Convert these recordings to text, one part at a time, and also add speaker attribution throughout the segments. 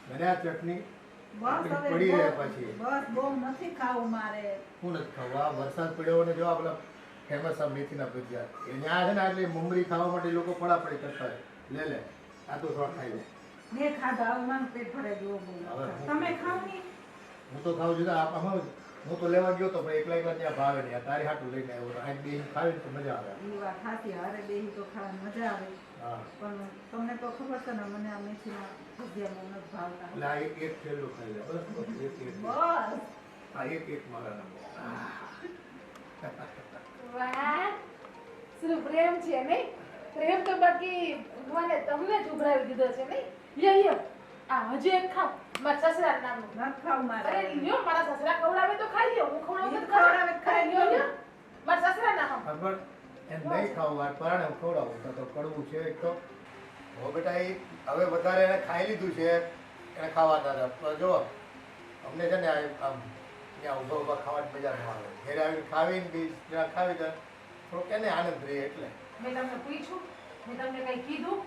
Speaker 1: મને આ ચટણી
Speaker 2: બસ હવે
Speaker 1: પડી રહે પછી
Speaker 2: બસ બહુ નથી ખાવું મારે.
Speaker 1: હું નથી ખાવું. આ વરસાદ પડ્યો ને જો આ પેલા ફેમસ આ મેથીના ભજીયા એ ત્યાં છે ને એટલે મમરી ખાવા માટે લોકો પડાપડી કરતા હોય લે આ તો થોડા ખાઈ લે.
Speaker 2: મેં ખાધા હવે મારું પેટ ભરાઈ ગયું બોલો. તમે ખાવ નહીં?
Speaker 1: હું તો ખાઉં છું. આમાં હું તો લેવા ગયો તો પણ એકલા એકલા ત્યાં ભાવે નહીં. તારી હાટું લઈને આવ્યો આ બે ખાવી તો મજા આવે.
Speaker 2: એ વાત સાચી. હારે બેહી તો ખાવાની મજા આવે.
Speaker 1: હા
Speaker 2: પણ તમને તો ખબર છે ને મને આ મેથીના ભજીયા બહુ નથી ભાવતા.
Speaker 1: એટલે આ એક થેલું ખાઈ લે બસ એક
Speaker 2: બસ
Speaker 1: આ એક મારા નામ.
Speaker 3: વાહ શું પ્રેમ છે નહીં? પ્રેમ તો બાકી ભગવાને તમને જ ઉભરાવી દીધો છે નહીં? લ્યો લ્યો આ હજી એક ખાવ મારા સસરા નામનું.
Speaker 2: નથી ખાવું મારે.
Speaker 3: અરે લ્યો મારા સસરા ખવડાવે તો ખાઈ લ્યો. હું ખવડાવું તો
Speaker 2: ખવડાવે તો ખાઈ
Speaker 3: લ્યો લ્યો મારા સસરા નામ.
Speaker 1: ખબર એમ નહીં ખાવું આ પરાણે હું ખવડાવું તો કડવું છે એક તો. હો બેટા એ હવે વધારે એને ખાઈ લીધું છે એને ખાવાના હતા જો અમને છે ને આમ ત્યાં ઊભા ઊભા ખાવાની મજા ન આવે. ઘરે આવીને ખાવીને બી ત્યાં ખાવી તો થોડોક એને આનંદ રહે એટલે.
Speaker 3: મેં તમને પૂછ્યું? મેં તમને કઈ કીધું?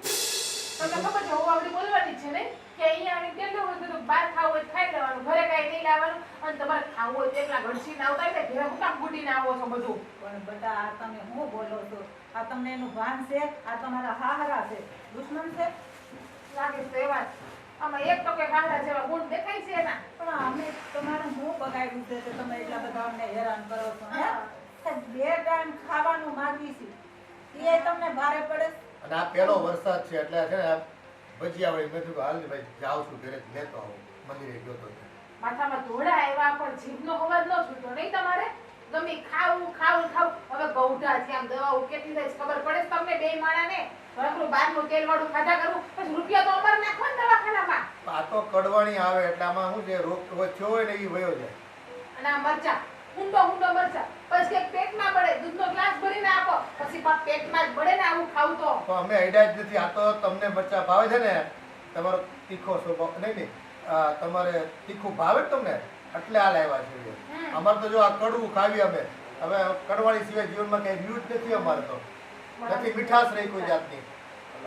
Speaker 3: તમને ખબર છે હું આવડી બોલવાની જ છે નહીં કે અહીંયા આવીને કેટલું હોય તો બહાર ખાવું હોય તો ખાઈ લેવાનું, ઘરે કાંઈ નહીં લાવવાનું. અને તમારે ખાવું હોય તો એકલા ઘડસીને આવતા હોય ઘરે હું કામ ગુટીને આવો છો બધું?
Speaker 2: પણ બધા આ તમે શું બોલો છો? આ તમને એનું ભાન છે? આ તમારા હાહરા છે? દુશ્મન છે?
Speaker 3: લાગે છે એવા જ. આમાં એક તો કઈ વાહડા જેવા ગુણ દેખાય છે એના.
Speaker 2: પણ અમે તમારું શું બગાડ્યું છે કે તમે એટલા બધા અમને હેરાન કરો છો? હે? બે ટાઈમ ખાવાનું માંગી છે એ તમને ભારે પડે?
Speaker 1: અને આ પહેલો વરસાદ છે એટલે છે ને ભજીયા વળી મેં કીધું હાલ ને ભાઈ જાઉં છું ઘરે લેતો આવું. મંદિરે ગયો તો
Speaker 3: માથામાં ધોળા આવ્યા પણ જીભનો અવાજ ન છૂટતો નહીં તમારે? ગમે ખાવું ખાવું ખાવું. હવે ગૌઢા છે આમ દવાઓ કેટલી થાય ખબર પડે છે તમને બે માણાને? રખડું બહારનું તેલ વાળું ખાધા કરું પછી રૂપિયા તો અમારે નાખવા ને દવાખાનામાં.
Speaker 1: આ તો કડવાણી આવે એટલે આમાં શું છે રોગ થયો હોય ને એ વયો જાય.
Speaker 3: અને આ મરચા ઊંડો ઊંડો મરચા પછી એક પેટમાં બળે દૂધનો ગ્લાસ ભરીને આપો પછી પેટમાં જ બળે ને આવું ખાવું તો
Speaker 1: અમે અડ્યા જ નથી. આ તો તમને મરચા ભાવે છે ને તમારો તીખો સ્વભાવ નહીં તમારે તીખું ભાવે તમને એટલે આ લાવ્યા છે. અમારે તો જો આ કડવું ખાવી અમે હવે કડવાણી સિવાય જીવનમાં કઈ રહ્યું જ નથી. અમારે તો નથી મીઠાશ રહી કોઈ જાતની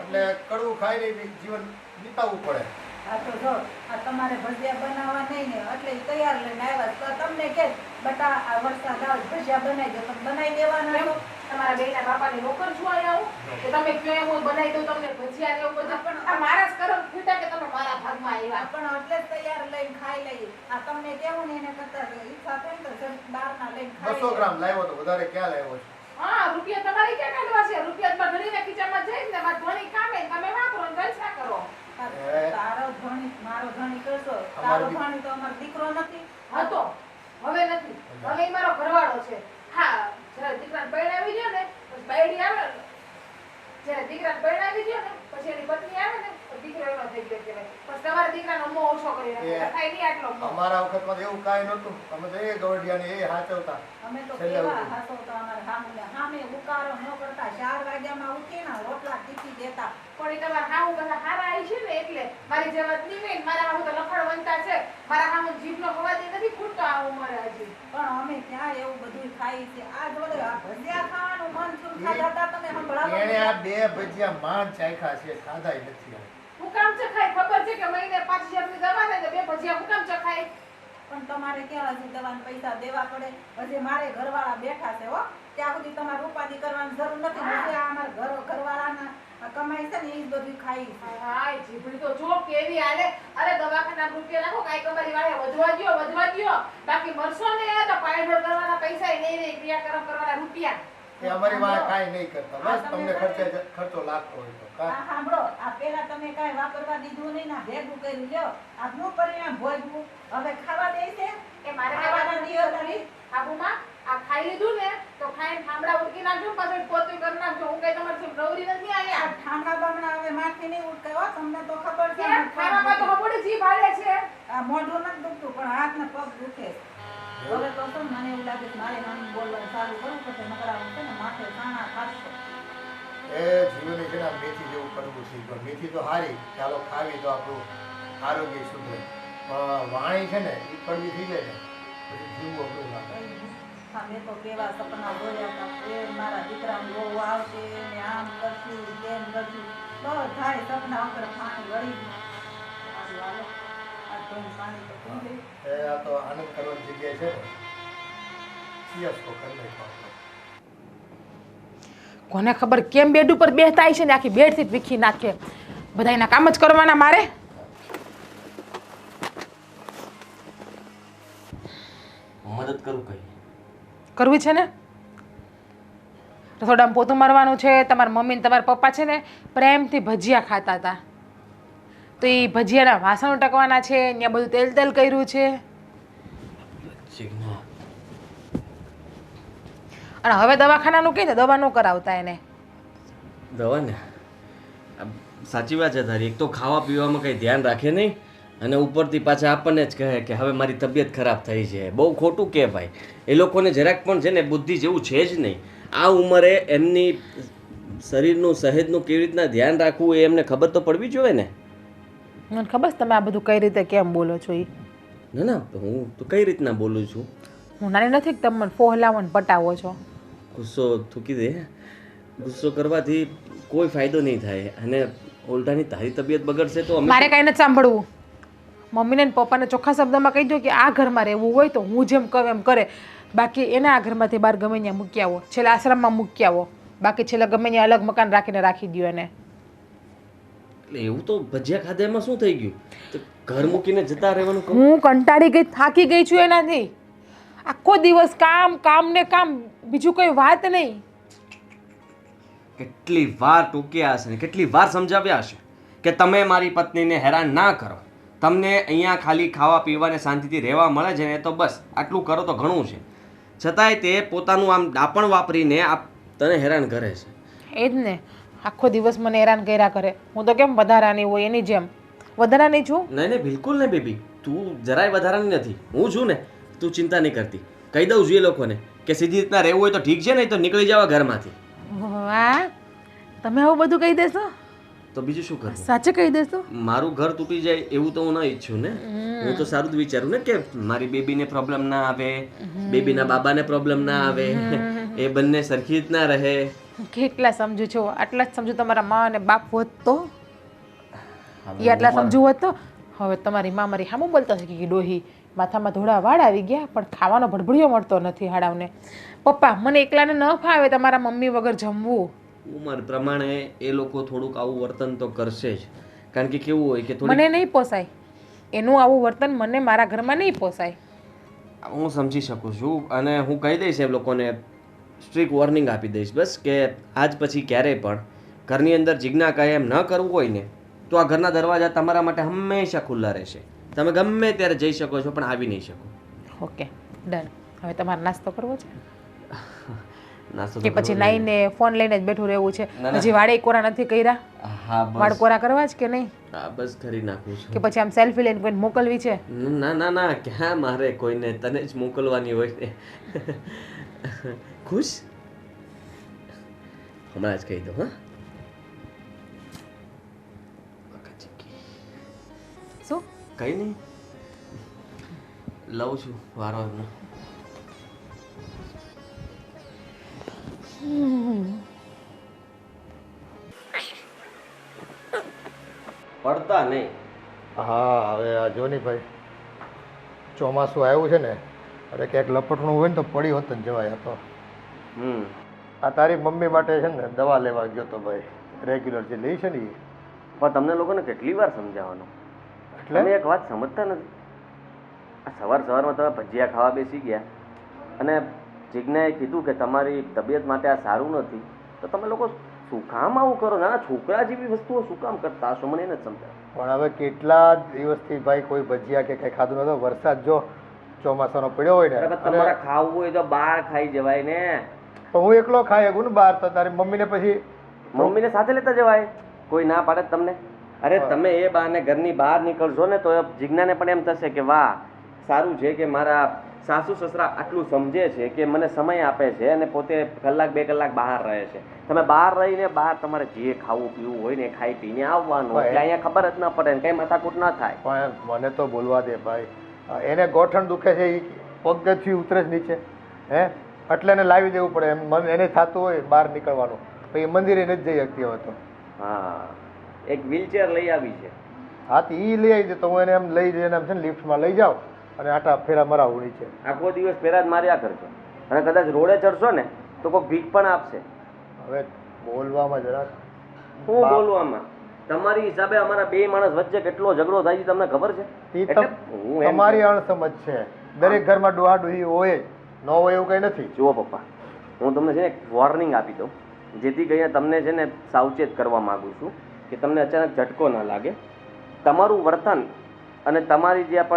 Speaker 1: એટલે કડવું ખાઈને જીવન વિતાવવું પડે.
Speaker 2: આ તો જો આ તમારે ભજીયા બનાવવા નહીં ને એટલે તૈયાર લઈને આવ્યા તો તમને કે બટા આ વરસાદ આવે ભજીયા બનાવી દો. તમે બનાવી દેવાના છો?
Speaker 3: તમારા બેના બાપાને નોકર છું અહીંયા હું કે તમે કયો હું બનાવી દઉં તમને ભજીયા ને એવું બધું? પણ આ મારા જ કરમ ફૂટા કે તમે મારા ભાગમાં આવ્યા.
Speaker 2: પણ એટલે જ તૈયાર લઈને ખાઈ લઈએ. આ તમને કેવું ને એને કરતા ઈચ્છા થાય ને તો બહારના લઈને ખાઈ
Speaker 1: 200 ગ્રામ લાવ્યો તો વધારે ક્યાં લાવ્યો છે?
Speaker 3: હા રૂપિયા તમારે ક્યાં કાઢવા છે? રૂપિયા તો ઘડીને ખીચામાં જઈને ને મારા ધોની કામે તમે વાપરો ને જલસા કરો.
Speaker 2: તારો ધણી મારો ધણી કરશો. તારો ધણી તો અમારો દીકરો નથી
Speaker 3: હતો હવે નથી. હવે ઈ મારો ઘરવાળો છે. હા જ્યારે દીકરાને પરણાવી ગયો ને પછી બાયડી આવે ને જ્યારે દીકરાને પરણાવી ગયો ને પછી એની પત્ની આવે ને તો દીકરો એનો થઈ ગયો કહેવાય. પછી તમારા દીકરાનો મોહ ઓછો કરી નાખ્યો. ખાઈ નહીં આટલો મોહ.
Speaker 1: અમારા વખતમાં એવું કાંઈ નહોતું. અમે તો એ ગવડિયાને એ હાચવતા.
Speaker 2: અમે તો કેવા હાસવતા અમારા સામે ઉકારો ન કરતા 4 વાગ્યામાં ઉઠીને રોટલા ટીપી દેતા.
Speaker 3: પણ ઈ તમારા હાહુ બધા હારા આવી છે ને એટલે મારી જેવા નહીં મારા હાહુ તો લખડ વંતા છે. મારા હાહુ જીભનો અવાજ નથી ફૂટતો આ ઉંમરે હજી.
Speaker 2: પણ અમે ક્યાં એવું બધું ખાઈ છે? આ જોડે આ ભજીયા ખાવાનું મન સુર ખાતા તમે સંભળાવો.
Speaker 1: એણે આ બે ભજીયા માંડ ચાખ્યા છે ખાધાય નથી.
Speaker 3: હું કામ ચખાય ખબર છે કે મહિને 5000 ની દવા ને બે ભજીયા હું કામ ચખાય?
Speaker 2: પણ તમારે ક્યાં હજી દવાના પૈસા દેવા પડે? હજી મારે ઘરવાળા બેઠા છે હો. ત્યાં સુધી તમારે ઉપાધિ કરવાની જરૂર નથી. હજી આ અમારા ઘરવાળાના કમાઈ છે ને એ જ બધું ખાઈ છે.
Speaker 3: હાય જીભડી તો જો કેવી આલે. અરે દવાખાના રૂપિયા નાખો કાઈ તમારી વાળે વધવા દ્યો બાકી મરશો ને તો પાયઢોળ કરવાના પૈસા નહીં રે ક્રિયાકર્મ કરવાના રૂપિયા
Speaker 1: એ અમારી વાળા કાંઈ નહીં કરતા. બસ તમને ખર્ચો લાગતો હોય તો
Speaker 2: આ સાંભળો આ પેલા તમે કાંઈ વાપરવા દીધું નહીં ના ભેગું કર્યું લ્યો આજનું પરિણામ ભોગવું. હવે ખાવા દે છે
Speaker 3: એ મારે
Speaker 2: ખાવાના દિયો તારી
Speaker 3: આબુમાં આ ખાઈ લીધું ને તો ખાઈને ઠામડા ઉડકી નાખજો પાછળ પોતું કરી નાખજો. હું કઈ તમારી જેમ નવરી નથી
Speaker 2: આ
Speaker 3: આયા.
Speaker 2: ઠામડા બામણા હવે માથે નહીં ઉડકાવો. તમને તો ખબર છે
Speaker 3: ખાવામાં તો હબોડી જીભ હાલે છે.
Speaker 2: આ મોઢું નથી દુખતું પણ હાથ ને પગ દુખે. હવે તો શું મને એવું લાગે છે મારે નાનું બોલવાનું ચાલુ કરવું પડશે નકર આવું છે ને માથે સાણા ખાશો.
Speaker 1: એ જીવનની છે ને મેથી જેવું કરવું છે. પણ મેથી તો સારી ચાલો ખાવી તો આપણું આરોગ્ય સુધરે. પણ વાણી છે ને એ કડવી થઈ જાય ને પછી જીવવું આપણું લાગે.
Speaker 2: હા મેં તો કેવા સપના જોયા હતા એ મારા દીકરાને બહુ આવશે ને આમ કરશું તેમ કરશું બધાય સપના ઉપર પાણી વળી ગયું. હાલો
Speaker 3: કોઈ પાણી તો પી લે.
Speaker 1: એ આ તો આનંદ કરવાની જગ્યાએ છે ને યસ તો કરી નાખો.
Speaker 4: કોને ખબર કેમ બેડ ઉપર બેસતા છે ને આખી બેડથી જ વીખી નાખે. બધા એના કામ જ કરવાના મારે.
Speaker 5: મદદ કરું કઈ
Speaker 4: કરવી છે ને રસોડામાં પોતું મારવાનું છે. તમારા મમ્મી ને તમારા પપ્પા છે ને પ્રેમથી ભજીયા ખાતા હતા તો એ ભજીયાના વાસણો ટકવાના છે. ત્યાં બધું તેલ તેલ કર્યું છે
Speaker 5: જીજ્ઞા
Speaker 4: અને હવે દવાખાનાનું કહે ને દવા ન કરાવતા એને.
Speaker 5: દવા ને સાચી વાત છે તારી. એક તો ખાવા પીવામાં કંઈ ધ્યાન રાખે નહીં અને ઉપરથી પાછા આપણને જ કહે કે હવે મારી તબિયત ખરાબ થઈ છે. બહુ ખોટું કે ભાઈ. એ લોકોને જરાક પણ છે ને બુદ્ધિ જેવું છે જ નહીં. આ ઉંમરે એમની શરીરનું સહેજનું કેવી રીતના ધ્યાન રાખવું એ એમને ખબર તો પડવી જોઈએ ને.
Speaker 4: મને ખબર છે તમે આ બધું કઈ રીતે કેમ બોલો છો એ.
Speaker 5: ના ના હું તો કઈ રીતના બોલું છું.
Speaker 4: હું નાની નથી કે તમે મને ફોહલાવો ને પટાવો છો.
Speaker 5: ગુસ્સો થૂકી દે. ગુસ્સો કરવાથી કોઈ ફાયદો નહીં થાય અને ઉલટાની તારી તબિયત બગડશે તો અમે
Speaker 4: મારે કાંઈ નથી સાંભળવું. મમ્મીને ને પપ્પાને ચોખ્ખા શબ્દમાં કહી દો કે આ ઘરમાં રહેવું હોય તો હું જેમ કહું એમ કરે. બાકી એને આ ઘરમાંથી બહાર ગમે ત્યાં મૂકી આવો. છેલ્લા આશ્રમમાં મૂકી આવો. બાકી છેલ્લા ગમે ત્યાં અલગ મકાન રાખીને રાખી દો એને.
Speaker 5: એટલે એવું તો ભજીયા ખાધા એમાં શું થઈ ગયું? તો ઘર મૂકીને જતા રહેવાનું કહું.
Speaker 4: હું કંટાળી ગઈ થાકી ગઈ છું એનાથી. આખો દિવસ કામ કામ ને કામ બીજું કોઈ વાત નહીં.
Speaker 5: કેટલી વાર ટોક્યા હશે ને કેટલી વાર સમજાવ્યા હશે કે તમે મારી પત્નીને હેરાન ના કરો. તમને અહીંયા ખાલી ખાવા પીવાને શાંતિથી રહેવા મળે છે ને તો બસ આટલું કરો તો ઘણું છે. છતાંય તે પોતાનું આમ દાપણ વાપરીને તને હેરાન કરે છે.
Speaker 4: એ જ ને આખો દિવસ મને હેરાન કર્યા કરે. હું તો કેમ વધારાની હોય એની જેમ વધારાની છું.
Speaker 5: નહીં નહીં બિલકુલ નહીં બેબી. તું જરાય વધારાની નથી. હું છું ને તું ચિંતા નહીં કરતી. કહી દઉં જોઈએ લોકોને કે સીધી રીતના રહેવું હોય તો ઠીક છે નહીં તો નીકળી જવા ઘરમાંથી.
Speaker 4: વાહ તમે આવું બધું કહી દેશો?
Speaker 5: તો બીજું શું કરવું?
Speaker 4: સાચે કહી દેશો?
Speaker 5: મારું ઘર તૂટી જાય એવું તો હું ના ઈચ્છું ને. હું તો સારું જ વિચારું ને કે મારી બેબીને પ્રોબ્લેમ ના આવે, બેબીના બાબાને પ્રોબ્લેમ ના આવે, એ બંને સરખી રીતના રહે.
Speaker 4: કેટલા સમજુ છો? આટલા જ સમજુ. તમારા મા અને બાપ હોત તો એ આટલા સમજુ હોત તો હવે તમારી મા મારી સામું બોલતા છે કે ડોહી માથામાં થોડા વાળ આવી ગયા પણ ખાવાનો ભડભડિયો મળતો નથી હાડાવને. પપ્પા મને એકલાને ન ફાવે તમારા મમ્મી વગર જમવું.
Speaker 5: ઉંમર પ્રમાણે એ લોકો થોડુંક આવું વર્તન તો કરશે જ. કારણ કે કેવું હોય કે થોડી
Speaker 4: મને નહીં પોસાય એનું આવું વર્તન. મને મારા ઘરમાં નહીં પોસાય.
Speaker 5: હું સમજી શકું છું અને હું કહી દઈશ એ લોકોને સ્ટ્રિક્ટ વોર્નિંગ આપી દઈશ બસ કે આજ પછી ક્યારેય પણ ઘરની અંદર જીજ્ઞા કહે એમ ન કરવું હોય ને તો આ ઘરના દરવાજા તમારા માટે હંમેશા ખુલ્લા રહેશે. તમે ગમે ત્યારે જઈ શકો છો પણ આવી નહીં શકો.
Speaker 4: Okay done. હવે તમારે નાસ્તો કરવો છે
Speaker 5: નાસ્તો
Speaker 4: કે પછી નાઈને ફોન લઈને જ બેઠું રહેવું છે?
Speaker 5: ના, ના.
Speaker 4: હજી વાળે કોરા નથી કર્યા?
Speaker 5: હા
Speaker 4: વાળ
Speaker 5: બસ
Speaker 4: કોરા કરવા જ કે નહીં?
Speaker 5: હા બસ કરી નાખું છું.
Speaker 4: કે પછી આમ સેલ્ફી લઈને કોઈને મોકલવી છે?
Speaker 5: ના ના ના ક્યાં મારે કોઈને તને જ મોકલવાની હોય ને. ખુશ હમણાં જ કહી દો. હા
Speaker 4: શું?
Speaker 5: કઈ નહીં લઉં છું વારો એમનો. પડતા નહીં.
Speaker 1: હા હવે આ જો ને ભાઈ ચોમાસું આવ્યું છે ને અરે ક્યાંક લપટણું હોય ને તો પડી હોત જ જવાય. તો આ તારી મમ્મી માટે છે ને દવા લેવા ગયો તો ભાઈ. રેગ્યુલર જે લઈ છે ને એ.
Speaker 5: પણ તમને લોકોને કેટલી વાર સમજાવવાનું?
Speaker 1: એટલે
Speaker 5: તમે એક વાત સમજતા નથી. આ સવારમાં તમે ભજીયા ખાવા બેસી ગયા અને જીજ્ઞાએ કીધું કે તમારી તબિયત માટે આ સારું નથી તો તમે લોકો શું કામ આવું કરો? નાના છોકરા જેવી વસ્તુઓ શું કામ કરતા હશો? મને એને સમજાય.
Speaker 1: પણ હવે કેટલા દિવસથી ભાઈ કોઈ ભજીયા કે કંઈ ખાધું નતો. વરસાદ જો ચોમાસાનો પડ્યો હોય ને
Speaker 5: તમારે ખાવું હોય તો બહાર ખાઈ જવાય ને.
Speaker 1: તો હું એકલો ખાઈ શકું ને બહાર. તો તારી મમ્મીને પછી
Speaker 5: મમ્મીને સાથે લેતા જવાય. કોઈ ના પાડે તમને? અરે તમે એ બહાને ઘરની બહાર નીકળશો ને તો જીજ્ઞાને પણ એમ થશે કે વાહ સારું છે કે મારા સાસુ સસરા આટલું સમજે છે કે મને સમય આપે છે અને પોતે કલાક 2 કલાક બહાર રહે છે. તમે બહાર રહીને બહાર તમારે જે ખાવું પીવું હોય ને ખાઈ પીને આવવાનું. એટલે અહીંયા ખબર જ ન પડે ને કઈ માથાકૂટ ન થાય.
Speaker 1: પણ મને તો બોલવા દે ભાઈ. એને ગોઠણ દુખે છે એ પગથી ઉતરે જ નીચે. હે એટલે એને લાવી દેવું પડે. એમ મને એને થતું હોય બહાર નીકળવાનું પછી મંદિરે નથી જઈ શકતી હવે તો.
Speaker 5: હા એક વ્હીલચેર લઈ આવી છે
Speaker 1: હા તો એ લઈ આવી દે તો હું એને એમ લઈ જઈને એમ છે ને લિફ્ટમાં લઈ જાઉં અને આટા ફેરા મરાવું નીચે.
Speaker 5: આખો દિવસ પેલા જ માર્યા કરશો અને કદાચ રોડે ચડશો ને તો કોઈ ભીખ પણ આપશે.
Speaker 1: હવે બોલવામાં જરાક
Speaker 5: હું બોલું આમાં તમારી હિસાબે અમારા બે માણસ વચ્ચે કેટલો ઝઘડો થાય છે તમને ખબર છે?
Speaker 1: ઈ
Speaker 5: એટલે હું એમ
Speaker 1: તમારી અણસમજ છે. દરેક ઘરમાં ડોહા ડોહી હોય જ, ન હોય એવું કંઈ નથી.
Speaker 5: જુઓ પપ્પા, હું તમને છે ને એક વોર્નિંગ આપી દઉં જેથી કરીને તમને છે ને સાવચેત કરવા માંગુ છું કે તમને અચાનક ઝટકો ના લાગે. તમારું વર્તન અને તમારી જે આ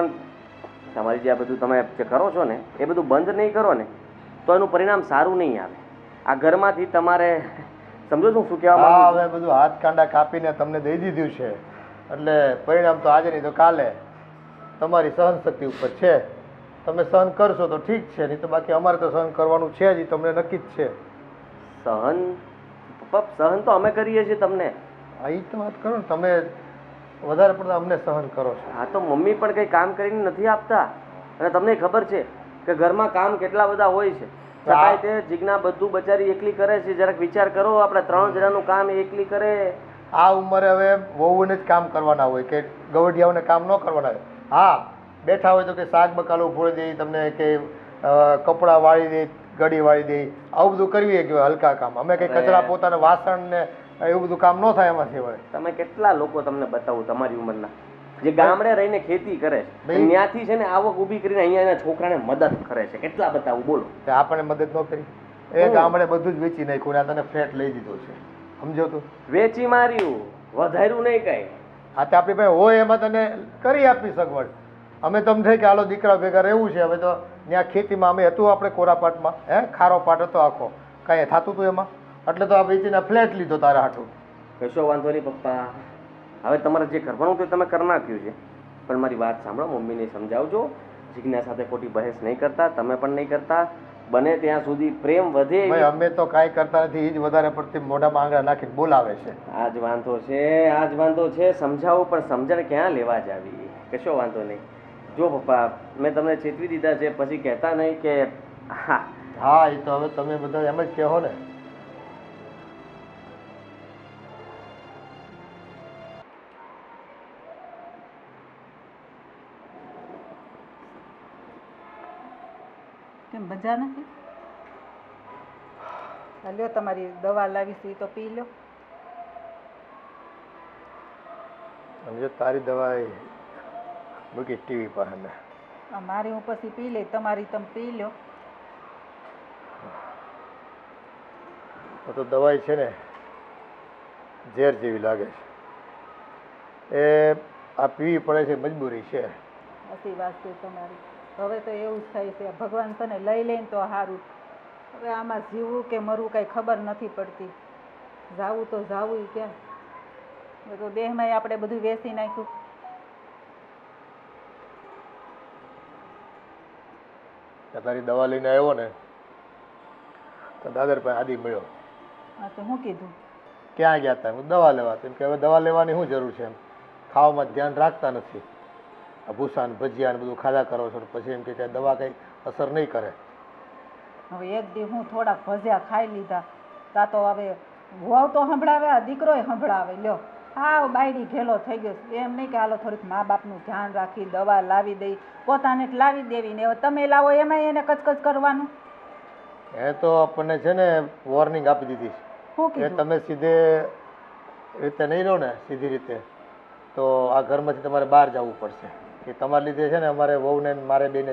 Speaker 5: બધું તમે જે કરો છો ને એ બધું બંધ નહીં કરો ને તો એનું પરિણામ સારું નહીં આવે. આ ઘરમાંથી તમારે સમજો છો શું કહેવા
Speaker 1: હા,
Speaker 5: માંગુ છું?
Speaker 1: હવે બધું હાથ કાંડા કાપીને તમને દઈ દીધું છે એટલે પરિણામ તો આજે નહીં તો કાલે તમારી સહનશક્તિ ઉપર છે. તમે સહન કરશો તો ઠીક છે, નહીં તો બાકી અમારે તો સહન કરવાનું છે જ, ઈ તમને નક્કી જ છે.
Speaker 5: સહન પપ્પા, સહન તો અમે કરીએ છીએ તમને.
Speaker 1: હા, ઈ તો વાત કરો ને, તમે વધારે પડતા અમને સહન કરો છો.
Speaker 5: હા તો મમ્મી પણ કંઈ કામ કરીને નથી આપતા અને તમને ખબર છે કે ઘરમાં કામ કેટલા બધા હોય છે છતાંય તે જીજ્ઞા બધું બચારી એકલી કરે છે. જરાક વિચાર કરો, આપણે 3 જણાનું કામ એ એકલી કરે.
Speaker 1: આ ઉંમરે હવે વહુને જ કામ કરવાના હોય કે ગવડિયાઓને કામ ન કરવાના હોય. હા, બેઠા હોય તો કે શાક બકાલું ફોડી દે તમને, કે કપડાં વાળી દે, ગડી વાળી દે, આવું બધું કરવી કે હલકા કામ. અમે કંઈ કચરા પોતાના વાસણ ને એવું બધું કામ ન થાય એમાંથી હોય.
Speaker 5: તમે કેટલા લોકો તમને બતાવું તમારી ઉંમરના જે ગામડે રહીને ખેતી કરે છે,
Speaker 1: ભાઈ,
Speaker 5: ત્યાંથી છે ને આવક ઊભી કરીને અહીંયા એના છોકરાને મદદ કરે છે. કેટલા બતાવું બોલો?
Speaker 1: તે આપણને મદદ ન કરી. એ ગામડે બધું જ વેચી નાખ્યું ને આ તને ફ્લેટ લઈ દીધો છે, સમજો તું?
Speaker 5: વેચી માર્યું, વધાર્યું નહીં કાંઈ.
Speaker 1: હા, તો આપણી પાસે હોય એમાં તને કરી આપી સગવડ. અમે તો એમ થાય કે હાલો દીકરા ભેગા રહેવું છે. હવે તો ત્યાં ખેતીમાં અમે હતું આપણે કોરાપાટમાં, ખારો પાટ હતો આખો, કાંઈ થતું હતું એમાં, એટલે તો આ વેચીને ફ્લેટ લીધો તારા હાટું.
Speaker 5: કશો વાંધો નહીં પપ્પા, હવે તમારે જે કરવાનું તો તમે કરી નાખ્યું છે, પણ મારી વાત સાંભળો, મમ્મીને સમજાવજો. જીજ્ઞા સાથે ખોટી બહેસ નહીં કરતા, તમે પણ નહીં કરતા. બને ત્યાં સુધી પ્રેમ વધે.
Speaker 1: ભાઈ, અમે તો કાંઈ કરતા નથી, એ જ વધારે પડતી મોઢામાં આંગળા નાખીને બોલાવે છે.
Speaker 5: આ જ વાંધો છે, આ જ વાંધો છે. સમજાવું પણ સમજણ ક્યાં લેવા જ આવી. કશો વાંધો નહીં. જો પપ્પા, મેં તમને ચેતવી દીધા છે, પછી કહેતા નહીં કે હા
Speaker 1: હા, એ તો હવે તમે બધા એમ જ કહો ને.
Speaker 2: કેમ મજા નથી? આ લ્યો તમારી દવા લાવી છે, ઈ તો પી લો.
Speaker 1: સમજો, તારી દવા મૂકી ટીવી પાસે ને.
Speaker 2: આ મારી હું પછી પી લઈ, તમારી તમે પી લો.
Speaker 1: તો દવાઈ છે ને ઝેર જેવી લાગે છે. એ આ પીવી પડે છે, મજબૂરી છે.
Speaker 2: સાચી વાત છે તમારી. હવે તો એવું જ થાય છે, ભગવાન તને લઈ લઈને તો સારું. હવે આમાં જીવવું કે મરવું કાંઈ ખબર નથી પડતી. જાવું તો જાવું ક્યાં? હવે તો દેહમાં આપણે બધું વેચી નાખ્યું.
Speaker 1: તારી દવા લઈને આવ્યો ને તો દાદર પાસે આદિ મળ્યો.
Speaker 2: હા, તો શું કીધું?
Speaker 1: ક્યાં ગયા હતા? હું દવા લેવા. તેમ કે હવે દવા લેવાની શું જરૂર છે? એમ ખાવામાં ધ્યાન રાખતા નથી. આ ભૂસા ને ભજીયા ને બધું ખાધા કરો છો, પછી એમ કે દવા કંઈ અસર નહીં કરે.
Speaker 2: હવે એક દી હું થોડાક ભજીયા ખાઈ લીધા, તા તો હવે વહુ તો સંભળાવે, આ દીકરોય સંભળાવે. લ્યો, હા, બાયડી ઘેલો થઈ ગયો. એમ નહીં કે હાલો થોડીક મા બાપનું ધ્યાન રાખી દવા લાવી દઈ, પોતાને જ લાવી દેવી ને હવે તમે લાવો એમાં એને કચકચ કરવાનું.
Speaker 1: એ તો આપણને છે ને વોર્નિંગ આપી દીધી
Speaker 2: શું
Speaker 1: કે
Speaker 2: કીધું?
Speaker 1: તમે સીધે રીતે નહીં રહો ને, સીધી રીતે, તો આ ઘરમાંથી તમારે બહાર જવું પડશે. કે તમારા લીધે છે ને અમારે વહુને ને મારે બેને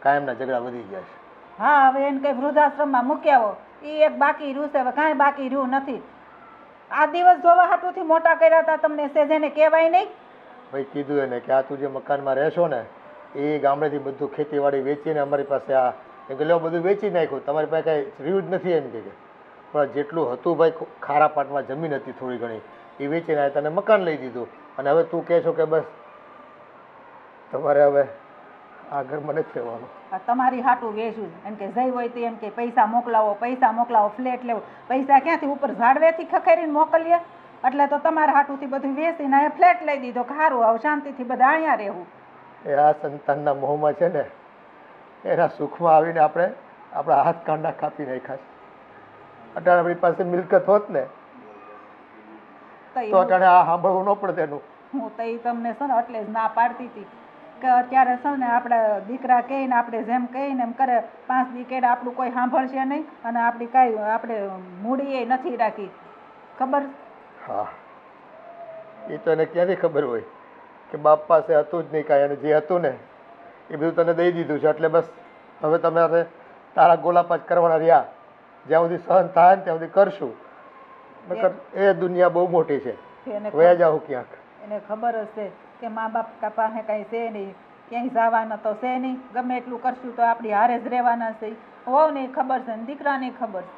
Speaker 1: કાયમના ઝઘડા વધી ગયા છે.
Speaker 2: હા, હવે એને કઈ વૃદ્ધાશ્રમમાં મૂકી આવો, એ એક બાકી રહ્યું છે. હવે કાંઈ બાકી રહ્યું નથી. આ દિવસ જોવા હાટુથી મોટા કર્યા હતા તમને, સેજેને કહેવાય નહીં?
Speaker 1: ભાઈ, કીધું એને કે આ તું જે મકાનમાં રહેશો ને એ ગામડેથી બધું ખેતીવાડી વેચીને અમારી પાસે આ, એમ કે લો બધું વેચી નાખ્યું, તમારી પાસે કાંઈ રહ્યું જ નથી. એમ કે પણ જેટલું હતું ભાઈ, ખારા પાટમાં જમીન હતી થોડી ઘણી, એ વેચીને તને મકાન લઈ દીધું, અને હવે તું કહે છો કે બસ તમારે હવે આ ઘરમાં નથી રહેવાનું.
Speaker 2: આ તમારી હાટું વેચું એમ કે જઈ હોય તો એમ કે પૈસા મોકલાવો, પૈસા મોકલાવો, ફ્લેટ લેવો. પૈસા ક્યાંથી? ઉપર ઝાડવેથી ખખેરીને મોકલીએ. એટલે તો તમારા હાટુથી બધું વેચીને અહીંયા ફ્લેટ લઈ દીધો. ખારું, આવું શાંતિથી બધા અહીંયા રહેવું.
Speaker 1: એ આ સંતાનના મોહમાં છે ને, એના સુખમાં આવીને આપણે આપણા હાથ કાંડા કાપી નાખ્યા છે. અટાણે આપણી પાસે મિલકત હોત ને તો અટાણે આ સાંભળવું ન પડે એનું.
Speaker 2: હું તો ઈ તમને છે ને એટલે જ ના પાડતી હતી કે અત્યારે છે ને આપણા દીકરા કહીને આપણે જેમ કહીને એમ કરે 5 દી કેડ આપણું કોઈ સાંભળશે નહીં અને આપણી કાંઈ આપણે મૂડી એ નથી રાખી ખબર.
Speaker 1: હા એ તો એને ક્યાંથી ખબર હોય કે બાપ પાસે હતું જ નહીં કાંઈ, અને જે હતું ને એ બધું તને દઈ દીધું છે. એટલે બસ હવે તમારે તારા ગોલાપાચ કરવાના રહ્યા. જ્યાં સુધી સહન થાય ને ત્યાં સુધી કરશું. નકર એ દુનિયા બહુ મોટી છે,
Speaker 2: એને
Speaker 1: વયા જાઉં ક્યાંક.
Speaker 2: એને ખબર હશે કે મા બાપ પાસે કાંઈ છે નહીં, ક્યાંય જવાના તો છે નહીં, ગમે એટલું કરશું તો આપણી હારે જ રહેવાના છે. વહુને ખબર છે ને દીકરાને ખબર છે.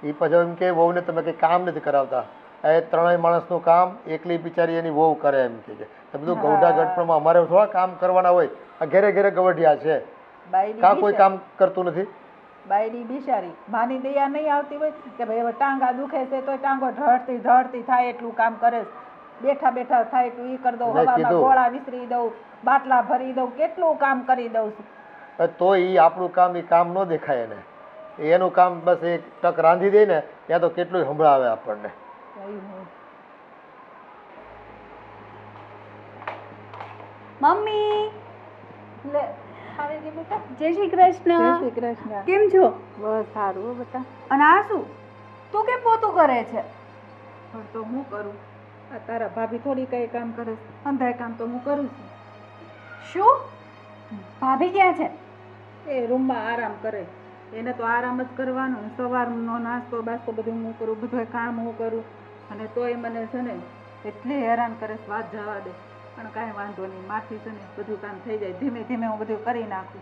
Speaker 1: એ પછી એમ કે વહુને તમે કંઈ કામ નથી કરાવતા, એ ત્રણેય માણસનું કામ એકલી બિચારી એની વહુ કરે એમ કે છે. તો બધું ગૌઢા ગઢપણમાં અમારે થોડા કામ કરવાના હોય? આ ઘરે ઘરે ગવઢિયા છે, કાં કોઈ કામ કરતું નથી.
Speaker 2: બાયડી બિચારી માની દયા નહીં આવતી હોય કે ભાઈ હવે ટાંગા દુખે છે તો ટાંગો ઢળતી થાય એટલું કામ કરે છે. બેઠા બેઠા થાય એટલું ઈ કરી દઉં,
Speaker 1: મેં
Speaker 2: હવામાં
Speaker 1: કીધું.
Speaker 2: ગોળા વિસરી દઉં, બાટલા ભરી દઉં, કેટલું કામ કરી દઉં છું.
Speaker 1: તો એ આપણું કામ એ કામ ન દેખાય એને. એનું કામ બસ એક ટક રાંધી દે ને ત્યાં તો કેટલું સંભળાવે આપણને.
Speaker 6: મમ્મી
Speaker 2: લે આવી ગઈ બેટા.
Speaker 6: જય શ્રી કૃષ્ણ.
Speaker 2: જય શ્રી કૃષ્ણ.
Speaker 6: કેમ છો?
Speaker 2: બસ સારું હો બેટા.
Speaker 6: અને આ શું તું કેમ પોતું કરે છે?
Speaker 2: પણ તો હું કરું, આ તારા ભાભી થોડી કઈ કામ કરે છે, અંધાય કામ તો હું કરું છું.
Speaker 6: શું ભાભી ક્યાં છે?
Speaker 2: એ રૂમમાં આરામ કરે. એને તો આરામ જ કરવાનો ને સવારનો નાસ્તો બાસ્તો બધું હું કરું, બધું કામ હું કરું, અને તોય મને છે ને એટલી હેરાન કરે છે વાત જવા દે. પણ કાંઈ વાંધો નહીં, માથી છે ને બધું કામ થઈ જાય, ધીમે ધીમે હું બધું કરી નાખું.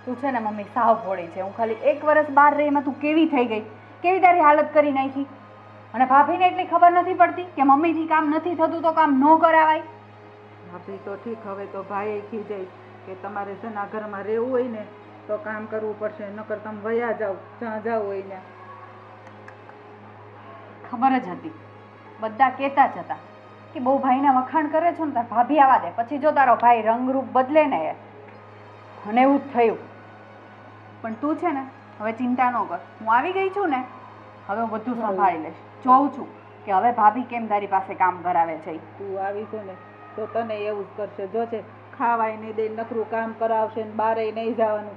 Speaker 6: તું છે ને મમ્મી સાવ ભોળી છે. હું ખાલી 1 વર્ષ બહાર રહીમાં તું કેવી થઈ ગઈ, કેવી તારી હાલત કરી નાખી. અને ભાભીને એટલી ખબર નથી પડતી કે મમ્મીથી કામ નથી થતું તો કામ ન કરાવાય.
Speaker 2: ભાભી તો ઠીક, હવે તો ભાઈ ખીજાય કે તમારે છે ને આ ઘરમાં રહેવું હોય ને તો કામ કરવું પડશે, નકર તમે વયા જાઓ જ્યાં જાવ હોય ને.
Speaker 6: ખબર જ હતી, બધા કહેતા જ હતા કે બહુ ભાઈના વખાણ કરે છો ને તાર ભાભી આવા દે, પછી જો તારો ભાઈ રંગરૂપ બદલે ને એ. અને એવું જ થયું. પણ તું છે ને હવે ચિંતા ન કર, હું આવી ગઈ છું ને, હવે હું બધું સંભાળી લઈશ. જોઉં છું કે હવે ભાભી કેમ તારી પાસે કામ કરાવે છે.
Speaker 2: તું આવી છે ને તો તને એવું જ કરશે. જો છે ખાવાય નહીં દે, નકરું કામ કરાવશે ને બારે નહીં જવાનું.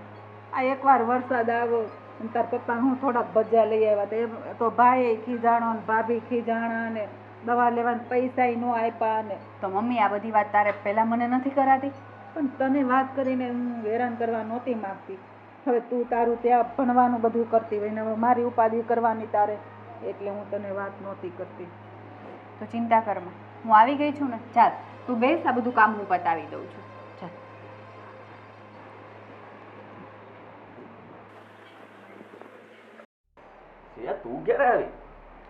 Speaker 2: આ એકવાર વરસાદ આવ્યો અને તાર પપ્પા હું થોડાક ભજીયા લઈ આવ્યા તો એ તો ભાઈ ખીજાણો ને ભાભી ખીજાણા ને દવા લેવાના પૈસાય ન આપ્યા ને.
Speaker 6: તો મમ્મી આ બધી વાત તારે પહેલા મને નથી કરાતી?
Speaker 2: પણ તને વાત કરીને હું હેરાન કરવા નહોતી માંગતી. હવે તું તારું ત્યાં ભણવાનું બધું કરતી હોય ને હવે મારી ઉપાધિ કરવાની તારે, એટલે હું તને વાત નહોતી કરતી.
Speaker 6: તો ચિંતા કરમાં, હું આવી ગઈ છું ને. ચાલ તું બેસ, આ બધું કામ હું પતાવી દઉં છું. ચાલ.
Speaker 5: તું ક્યારે આવી?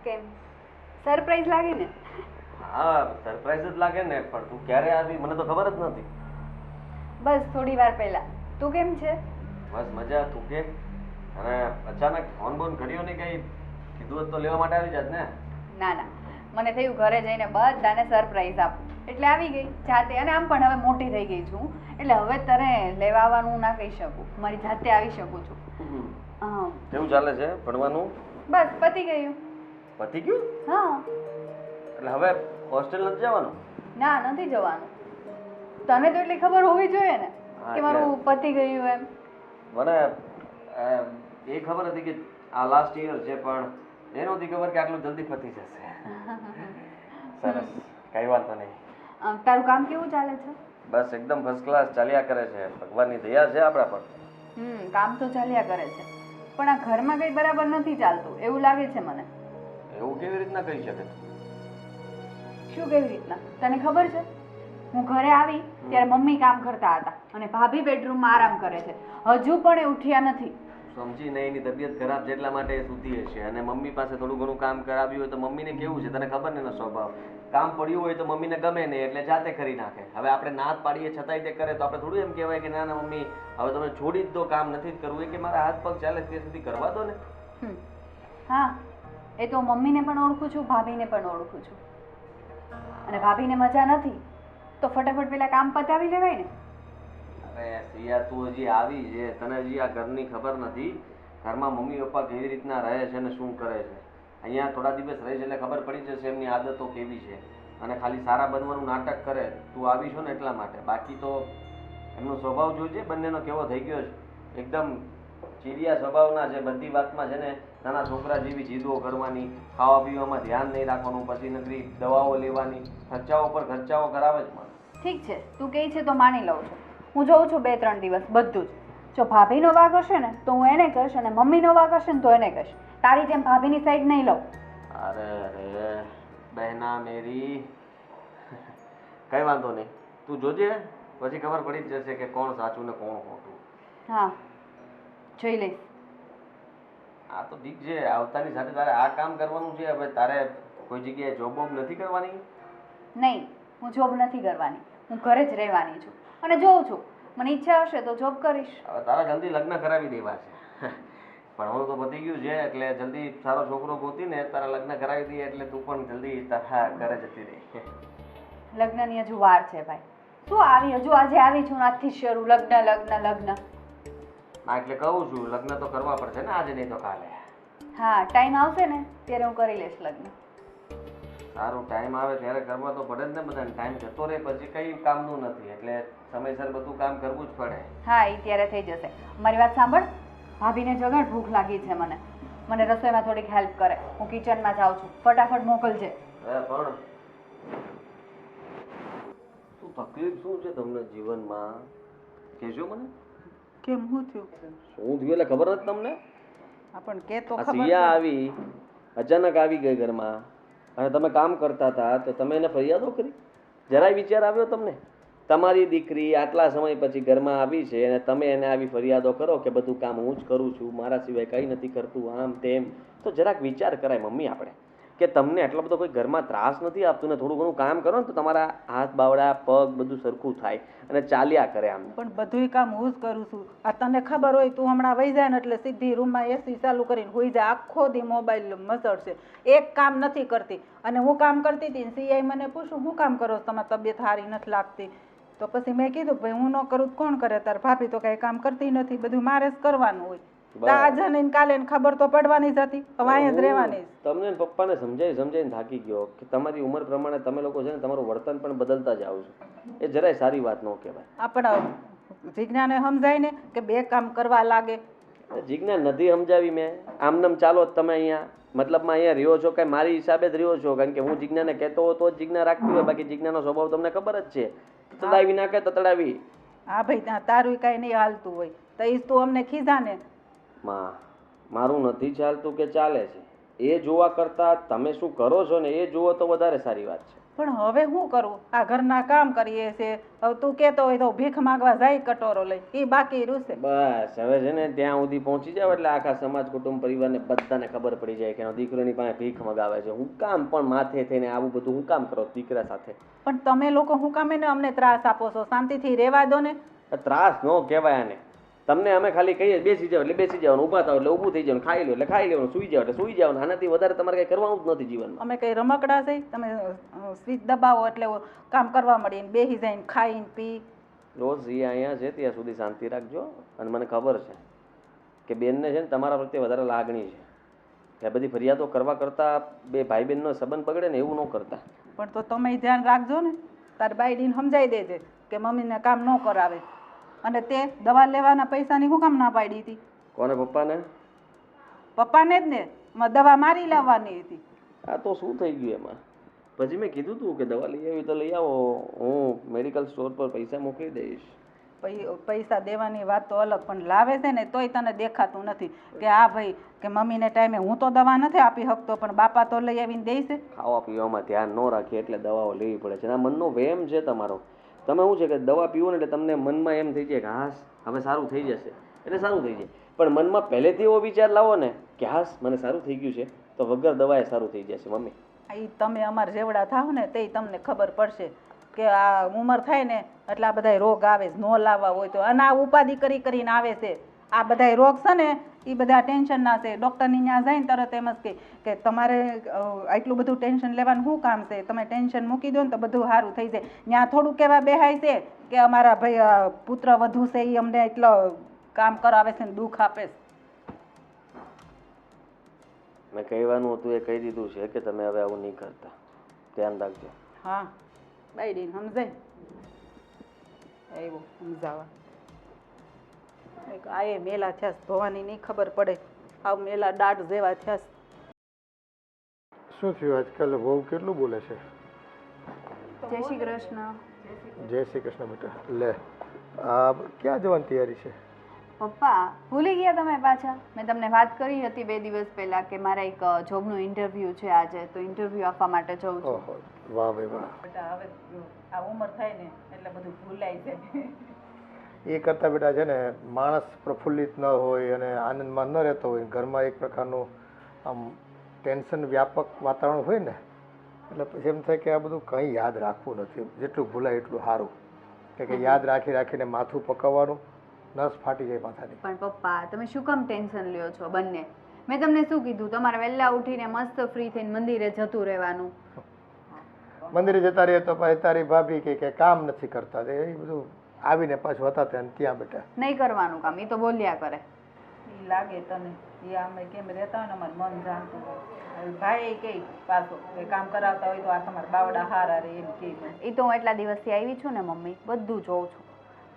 Speaker 6: કેમ સરપ્રાઈઝ લાગે ને?
Speaker 5: હા સરપ્રાઈઝ જ લાગે ને, પણ તું ક્યારે આવી મને તો ખબર જ નથી.
Speaker 6: બસ થોડી વાર પહેલા. તું કેમ છે?
Speaker 5: બસ મજા. તું કે? અને અચાનક ફોન બોન કર્યો ને, કઈ કીધું હોત તો લેવા માટે આવી જાત ને.
Speaker 6: ના ના, મને થયું ઘરે જઈને બધાને સરપ્રાઈઝ આપું એટલે આવી ગઈ જાતે. અને આમ પણ હવે મોટી થઈ ગઈ છું એટલે હવે તને લેવા આવવાનું ના કહી શકું, મારી જાતે આવી શકું છું.
Speaker 5: કેવું ચાલે છે ભણવાનું?
Speaker 6: બસ પતી ગયું.
Speaker 5: પતી ગયું?
Speaker 6: હા.
Speaker 5: એટલે હવે હોસ્ટેલ નથી જવાનું?
Speaker 6: ના નથી જવાનું. તને તો એટલી ખબર હોવી જોઈએ ને
Speaker 5: હા,
Speaker 6: કે મારું પતી ગયું એમ.
Speaker 5: મને એ ખબર હતી કે આ લાસ્ટ યર છે, પણ એ નહોતી ખબર કે આટલું જલ્દી પતી જશે. સરસ, કઈ વાંધો નહીં.
Speaker 6: તારું કામ કેવું ચાલે છે?
Speaker 5: બસ એકદમ ફર્સ્ટ ક્લાસ ચાલ્યા કરે છે, ભગવાનની દયા છે આપણા પર.
Speaker 6: કામ તો ચાલ્યા કરે છે, પણ આ ઘરમાં કઈ બરાબર નથી ચાલતું એવું લાગે છે મને.
Speaker 5: એવું કેવી રીતના કહી શકે?
Speaker 6: શું કેવી રીતના? તને ખબર છે હું ઘરે આવી ત્યારે મમ્મી કામ કરતા હતા અને ભાભી બેડરૂમમાં આરામ કરે છે. હજુ પણ એ ઉઠ્યા નથી.
Speaker 5: સમજી નહીં, એની તબિયત ખરાબ છે એટલા માટે એ સૂતી હશે, અને મમ્મી પાસે થોડું ઘણું કામ કરાવ્યું હોય તો મમ્મીને કેવું છે તને ખબર ને એનો સ્વભાવ. કામ પડ્યું હોય તો મમ્મીને ગમે નહીં એટલે જાતે કરી નાખે. હવે આપણે ના જ પાડીએ છતાંય તે કરે તો આપણે થોડું એમ કહેવાય કે ના ના મમ્મી હવે તમે છોડી જ દો, કામ નથી જ કરવું. એ કે મારા હાથ પગ ચાલે ત્યાં સુધી કરવા દો ને.
Speaker 6: હા, એ તો મમ્મીને પણ ઓળખું છું, ભાભીને પણ ઓળખું છું. અને ભાભીને મજા નથી તો ફટાફટ પેલા કામ પતાવી લેવાય ને.
Speaker 5: અરે સિયા, તું હજી આવી છે, તને હજી આ ઘરની ખબર નથી. ઘરમાં મમ્મી પપ્પા કેવી રીતના રહે છે ને શું કરે છે. અહીંયા થોડા દિવસ રહે છે એટલે ખબર પડી જશે એમની આદતો કેવી છે. અને ખાલી સારા બનવાનું નાટક કરે. તું આવી છો ને એટલા માટે. બાકી તો એમનો સ્વભાવ જોજે બંનેનો કેવો થઈ ગયો છે. એકદમ ચીડિયા સ્વભાવના છે. બધી વાતમાં છે ને નાના છોકરા જેવી જીદો કરવાની, ખાવા પીવામાં ધ્યાન નહીં રાખવાનું, પછી નકરી દવાઓ લેવાની, ખર્ચાઓ પર ખર્ચાઓ કરાવે જ મને.
Speaker 6: ઠીક છે, તું કહે છે તો માની લઉં છું. હું જોઉં છું 2-3 દિવસ બધું જ. જો ભાભીનો વાગ હશે ને તો હું એને કહીશ, અને મમ્મીનો વાગ હશે ને તો એને કહીશ. તારી જેમ ભાભીની સાઈડ નહીં લઉં.
Speaker 5: અરે અરે બહેના મેરી, કઈ વાંધો નહીં, તું જોજે, પછી ખબર પડી જ જશે કે કોણ સાચું ને કોણ ખોટું.
Speaker 6: હા, જોઈ લઈશ.
Speaker 5: આ તો ઠીક છે, આવતાની સાથે તારે આ કામ કરવાનું છે. હવે તારે કોઈ જગ્યાએ જોબ બોબ નથી કરવાની?
Speaker 6: નહીં, હું જોબ નથી કરવાની. હું ઘરે જ રહેવાની છું અને જોઉં છું, મને ઈચ્છા હશે તો જોબ કરીશ.
Speaker 5: હવે તારા જલ્દી લગ્ન કરાવી દેવા છે. ભણવાનું તો પતી ગયું છે, એટલે જલ્દી સારો છોકરો ગોતીને તારા લગ્ન કરાવી દઈએ એટલે તું પણ જલ્દી તારા ઘરે જતી રહી.
Speaker 6: લગ્નની હજુ વાર છે ભાઈ. શું આવી, હજુ આજે આવી છું, આજથી શરૂ લગ્ન લગ્ન લગ્ન.
Speaker 5: ના એટલે કહું છું, લગ્ન તો કરવા પડશે ને, આજે નહીં તો કાલે.
Speaker 6: હા, ટાઈમ આવશે ને ત્યારે હું કરી લઈશ લગ્ન.
Speaker 5: સારું, ટાઈમ આવે ત્યારે કરવા તો પડે જ ને બધાને. ટાઈમ જતો રહે પછી કઈ કામનું નથી, એટલે સમયસર બધું કામ કરવું જ પડે.
Speaker 6: હા, એ ત્યારે થઈ જશે. મારી વાત સાંભળ, ભાભીને જગર ભૂખ લાગી છે. મને રસોઈમાં થોડીક હેલ્પ કરે. હું કિચનમાં જાઉં છું, ફટાફટ મોકલજે.
Speaker 5: પણ શું તકલીફ શું છે તમને જીવનમાં? કહેજો મને.
Speaker 2: કેમ હું થયું?
Speaker 5: શું થયું એટલે ખબર નથી તમને?
Speaker 2: પણ કે તો
Speaker 5: આ
Speaker 2: ખબર
Speaker 5: સિયા આવી, અચાનક આવી ગઈ ઘરમાં, અને તમે કામ કરતા હતા તો તમે એને ફરિયાદો કરી? જરાય વિચાર આવ્યો તમને? તમારી દીકરી આટલા સમય પછી ઘરમાં આવી છે અને તમે એને આવી ફરિયાદો કરો કે બધું કામ હું જ કરું છું, મારા સિવાય કંઈ નથી કરતું, આમ તેમ. તો જરાક વિચાર કરાય મમ્મી આપણે, કે તમને આટલો બધો કોઈ ઘરમાં ત્રાસ નથી આપતું ને થોડું ઘણું કામ કરો ને તો તમારા હાથ બાવડા પગ બધું સરખું થાય અને ચાલ્યા કરે આમ.
Speaker 2: પણ બધુંય કામ હું જ કરું છું. આ તને ખબર હોય, તું હમણાં વહી જાય ને એટલે સીધી રૂમમાં એસી ચાલુ કરીને હોઈ જાય, આખો દી મોબાઈલ મસળશે, એક કામ નથી કરતી. અને હું કામ કરતી હતી ને સીઆઈ મને પૂછું શું કામ કરો છો, તમારી તબિયત સારી નથી લાગતી? તો પછી મેં કીધું ભાઈ હું ન કરું તો કોણ કરે? તાર ભાભી તો કઈ કામ કરતી નથી, બધું મારે જ કરવાનું હોય. આજે ને કાલે ખબર તો પડવાની જ હતી, હવે અહીંયા જ રહેવાની.
Speaker 5: તમને પપ્પાને સમજાઈને થાકી ગયો કે તમારી ઉંમર પ્રમાણે તમે લોકો છે ને તમારું વર્તન પણ બદલતા જાઓ છો. એ જરાય સારી વાત ન કહેવાય.
Speaker 2: આપણા જીજ્ઞાને સમજાય ને કે બે કામ કરવા લાગે.
Speaker 5: જીજ્ઞા નથી સમજાવી મેં. આમનામ ચાલો તમે અહીંયા મતલબમાં અહીંયા રહ્યો છો, કઈ મારી હિસાબે જ રહ્યો છો, કારણ કે હું જીજ્ઞાને કહેતો હોઉં તો જ જીજ્ઞા રાખતી હોય. બાકી જીજ્ઞાનો સ્વભાવ તમને ખબર જ છે, તડાવી નાખે તડાવી.
Speaker 2: હા ભાઈ, તારું કઈ નહીં હાલતું હોય તો એ તું અમને ખીજા ને.
Speaker 5: માં, મારું નથી ચાલતું કે ચાલે છે એ જોવા કરતા તમે શું કરો છો ને એ જુઓ તો વધારે સારી વાત છે.
Speaker 2: પણ હવે શું કરું? આ ઘરના કામ કરીએ છે. હવે તું કહેતો હોય તો ભીખ માંગવા જાય કટોરો લઈ, એ બાકી રૂસે.
Speaker 5: બસ હવે છે ને ત્યાં સુધી પહોંચી જાવ એટલે આખા સમાજ કુટુંબ પરિવારને બધાને ખબર પડી જાય કે દીકરાની પાસે ભીખ મગાવે છે. હું કામ પણ માથે થઈને આવું બધું હું કામ કરો દીકરા સાથે?
Speaker 2: પણ તમે લોકો હું કામ એને અમને ત્રાસ આપો છો? શાંતિથી રહેવા દો ને.
Speaker 5: ત્રાસ ન કહેવાય આને. તમને અમે ખાલી કહીએ બેસી જાવ એટલે બેસી જવાનું, ઊભા થાવ એટલે ઊભું થઈ જવાનું, ખાઈ લો એટલે ખાઈ લેવાનું, સુઈ જાવ એટલે સુઈ જવાનું. આનાથી વધારે તમારે કંઈ કરવાનું જ નથી જીવનમાં.
Speaker 2: અમે કઈ રમકડા છે? તમે સ્વિચ દબાવો એટલે કામ કરવા મળીને બેસી જઈને ખાઈને પી.
Speaker 5: રોજ એ અહીંયા છે ત્યાં સુધી શાંતિ રાખજો. અને મને ખબર છે કે બેનને છે ને તમારા પ્રત્યે વધારે લાગણી છે, કે બધી ફરિયાદો કરવા કરતાં બે ભાઈ બહેનનો સંબંધ બગડે ને એવું ન કરતા.
Speaker 2: પણ તો તમે ધ્યાન રાખજો ને, તાર બાઈડીને સમજાવી દેજે કે મમ્મીને કામ ન કરાવે. અને તે દવા લેવાના પૈસાની શું કામ ના પાડી હતી?
Speaker 5: કોને? પપ્પાને?
Speaker 2: પપ્પાને જ ને, દવા મારી લાવવાની હતી.
Speaker 5: આ તો શું થઈ ગયું એમાં? પછી મેં કીધું તું કે દવા લઈ આવી તો લઈ આવો, હું મેડિકલ સ્ટોર પર પૈસા મોકલી દઈશ.
Speaker 2: પૈસા દેવાની વાત તો અલગ, પણ લાવે છે ને તોય તને દેખાતું નથી કે હા ભાઈ કે મમ્મીને ટાઈમે હું તો દવા નથી આપી શકતો પણ બાપા તો લઈ આવીને દે છે.
Speaker 5: ખાવા પીવામાં ધ્યાન ન રાખીએ એટલે દવાઓ લેવી પડે છે. આ મનનો વહેમ છે તમારો. તમે શું છે કે દવા પીવો ને એટલે તમને મનમાં એમ થઈ જાય કે હાસ હવે સારું થઈ જશે, એટલે સારું થઈ જાય. પણ મનમાં પહેલેથી એવો વિચાર લાવો ને કે હાસ મને સારું થઈ ગયું છે તો વગર દવાએ સારું થઈ જશે. મમ્મી,
Speaker 2: એ તમે અમારા જેવડા થાવ ને તે તમને ખબર પડશે કે આ ઉંમર થાય ને એટલે આ બધા રોગ આવે છે. ન લાવવા હોય તો અને આ ઉપાધિ કરીને આવે છે. આ બધા રોગ છે ને એ બધા ટેન્શનના છે. ડૉક્ટરની ત્યાં જઈને તરત એમ જ કહે કે તમારે આટલું બધું ટેન્શન લેવાનું શું કામ છે? તમે ટેન્શન મૂકી દો ને તો બધું સારું થઈ જાય. ત્યાં થોડુંક એવા બેહાય છે કે અમારા ભાઈ પુત્ર વધુ છે એ અમને એટલો કામ કરાવે છે ને દુઃખ આપે છે.
Speaker 5: મેં કહેવાનું હતું એ કહી દીધું છે કે તમે હવે આવું નહીં કરતા. ધ્યાન રાખજો.
Speaker 2: હા બાયડીને સમજાય આવ્યો સમજાવા આ એ મેલા થયા ભવાની નહીં ખબર પડે આ મેલા દાઢ જેવા થયા
Speaker 1: શું થયું આજકાલ બહુ કેટલું બોલે છે?
Speaker 6: જય શ્રી કૃષ્ણ.
Speaker 1: જય શ્રી કૃષ્ણ બેટા. લે આ ક્યાં જવાની તૈયારી છે?
Speaker 6: પપ્પા ભૂલી ગયા તમે પાછા? મેં તમને વાત કરી હતી 2 દિવસ પહેલા કે મારા એક જોબનું ઇન્ટરવ્યૂ છે આજે, તો ઇન્ટરવ્યૂ આપવા માટે જઉં છું.
Speaker 1: ઓહો વાહ ભાઈ વાહ.
Speaker 2: બેટા હવે આ ઉંમર થાય ને એટલે બધું ભૂલાઈ જાય
Speaker 1: એ કરતાં બેટા છે ને માણસ પ્રફુલ્લિત ન હોય અને આનંદમાં ન રહેતો હોય, ઘરમાં એક પ્રકારનું આમ ટેન્શન વ્યાપક વાતાવરણ હોય ને એટલે પછી એમ થાય કે આ બધું કંઈ યાદ રાખવું નથી, જેટલું ભૂલાય એટલું સારું. કે યાદ રાખી રાખીને માથું પકવવાનું, નસ ફાટી જાય માથાની.
Speaker 6: પણ પપ્પા તમે શું કામ ટેન્શન લ્યો છો બંને? મેં તમને શું કીધું? તમારે વહેલા ઉઠીને મસ્ત ફ્રી થઈને મંદિરે જતું રહેવાનું.
Speaker 1: મંદિરે જતા રહીએ તો પછી તારી ભાભી કે કામ નથી કરતા, એ બધું આવીને પાછું હતા ત્યાં બેટા.
Speaker 6: નહીં કરવાનું કામ, એ તો બોલ્યા કરે.
Speaker 2: એ લાગે તને એ અમે કેમ રહેતા હોય ને અમારું મન જાણતું હોય. હવે ભાઈ કે પાછો એ કામ કરાવતા હોય તો આ તમારા બાવડા હારા રે એમ કે
Speaker 6: એ તો હું એટલા દિવસથી આવી છું ને મમ્મી, બધું જોઉં છું.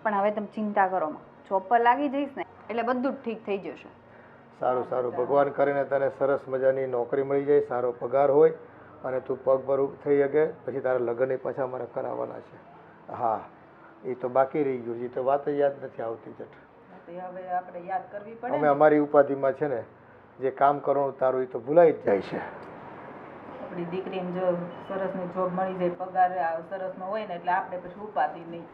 Speaker 6: પણ હવે તમે ચિંતા કરો માં, જોબ પર લાગી જઈશ ને એટલે બધું જ ઠીક થઈ જશે.
Speaker 1: સારું સારું, ભગવાન કરીને તને સરસ મજાની નોકરી મળી જાય, સારો પગાર હોય અને તું પગભર થઈ શકે, પછી તારા લગ્ન પાછા અમારે કરાવવાના છે. હા એ તો બાકી રહી ગયું, એ તો વાત જ યાદ નથી આવતી જટ.
Speaker 2: હવે આપણે યાદ કરવી પડે
Speaker 1: અમે અમારી ઉપાધિમાં છે ને જે કામ કરવાનું તારું એ તો ભૂલાઈ જ જાય છે.
Speaker 2: આપણી દીકરીને જો સરસની જોબ મળી જાય, પગાર સરસનો હોય ને એટલે આપણે પછી ઉપાધિ નહીં.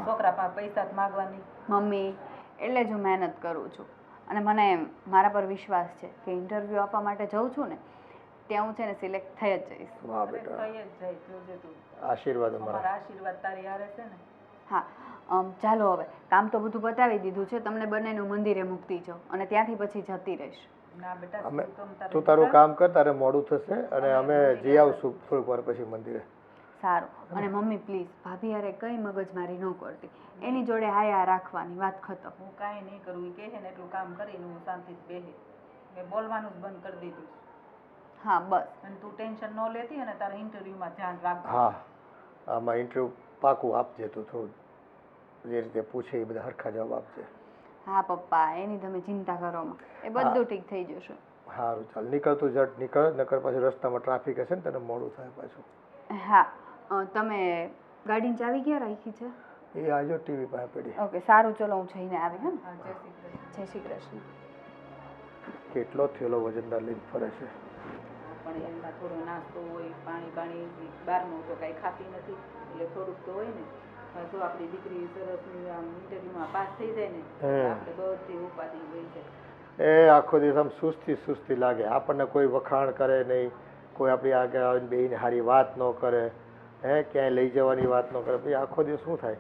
Speaker 2: છોકરા પાસે પૈસા જ માગવાની.
Speaker 6: મમ્મી એટલે જ હું મહેનત કરું છું અને મને મારા પર વિશ્વાસ છે કે ઇન્ટરવ્યૂ આપવા માટે જઉં છું ને ત્યાં હું છે ને સિલેક્ટ થઈ જ જઈશ.
Speaker 1: વાહ બેટા,
Speaker 2: થઈ જ જાય જોજે તું.
Speaker 1: આશીર્વાદ અમારા.
Speaker 2: અમારા આશીર્વાદ તારી હારે છે ને.
Speaker 6: હા ચાલો હવે કામ તો બધું બતાવી દીધું છે, તમને બંનેનું મંદિરે મૂકતી જાઉં અને ત્યાંથી પછી જતી રહીશ.
Speaker 2: ના બેટા
Speaker 1: અમે
Speaker 2: તું
Speaker 1: તું તારું કામ કર, તારે મોડું થશે અને અમે જઈ આવશું થોડીક વાર પછી મંદિરે.
Speaker 6: સારું. અને મમ્મી પ્લીઝ ભાભી હારે કંઈ મગજમારી ન કરતી, એની જોડે હાયા રાખવાની, વાત ખતમ.
Speaker 2: હું કાંઈ નહીં કરું, એ કહે ને એટલું કામ કરીને હું શાંતિથી બેહી. મેં બોલવાનું જ બંધ કરી દીધું.
Speaker 6: હા બસ.
Speaker 2: અને તું ટેન્શન ન લેતી અને તારા ઇન્ટરવ્યુમાં ધ્યાન રાખજો.
Speaker 1: હા આમાં ઇન્ટરવ્યૂ પાકું આપજે, તું થોડું જે રીતે પૂછે એ બધા સરખા જવાબ આપજે.
Speaker 6: હા પપ્પા એની તમે ચિંતા કરો માં, એ બધું ઠીક થઈ જશે.
Speaker 1: સારું ચાલ, નીકળ તું ઝટ નીકળ, નકર પાછું રસ્તામાં ટ્રાફિક હશે ને તને મોડું થાય પાછું.
Speaker 6: હા તમે ગાડીની ચાવી ક્યાં રાખી છે?
Speaker 1: એ આજો ટીવી પાસે પડી.
Speaker 6: ઓકે સારું, ચલો હું જઈને આવી. હા
Speaker 2: હા, જય શ્રી કૃષ્ણ.
Speaker 6: જય શ્રી કૃષ્ણ.
Speaker 1: કેટલો થયેલો વજનદાર લઈને ફરે છે.
Speaker 2: પણ એમાં થોડો નાસ્તો હોય, પાણી બહારનું તો કાંઈ ખાતી નથી એટલે થોડુંક તો હોય ને. જો આપણી દીકરી સરસની આમ ઇન્ટરવ્યુમાં પાસ થઈ જાય ને આપણે બધી ઉપાધિ હોય છે.
Speaker 1: એ આખો દિવસ આમ સુસ્તી લાગે, આપણને કોઈ વખાણ કરે નહીં, કોઈ આપણી આગળ આવીને બેહીને સારી વાત ન કરે, ક્યાંય લઈ જવાની વાત ન કરે. પછી આખો દિવસ શું થાય,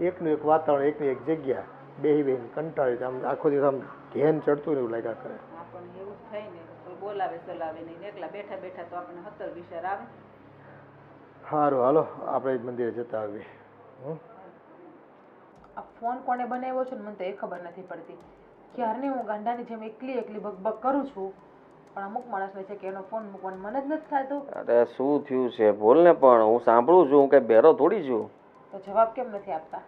Speaker 1: એકનું એક વાતાવરણ, એકની એક જગ્યા, બેહીને કંટાળી આમ આખો દિવસ આમ ઘેન ચડતું ને એવું લાગ્યા કરે.
Speaker 2: આપણને એવું જ થાય ને, કોઈ બોલાવે ચલાવે નહીં, એકલા બેઠા બેઠા તો આપણને 70 વિચાર આવે.
Speaker 1: સારું હાલો આપણે મંદિરે જતા આવીએ.
Speaker 4: આ ફોન કોને બનાવ્યો છે ને મને તો એ ખબર નથી પડતી. ક્યારની હું ગાંડાની જેમ એકલી બક કરું છું, પણ અમુક માણસને છે કે એનો ફોન મૂકવાનું મન જ નથી થતું.
Speaker 5: અરે શું થયું છે બોલ ને, પણ હું સાંભળું છું, હું કઈ બેરો થોડી છું.
Speaker 4: તો જવાબ કેમ નથી આપતા?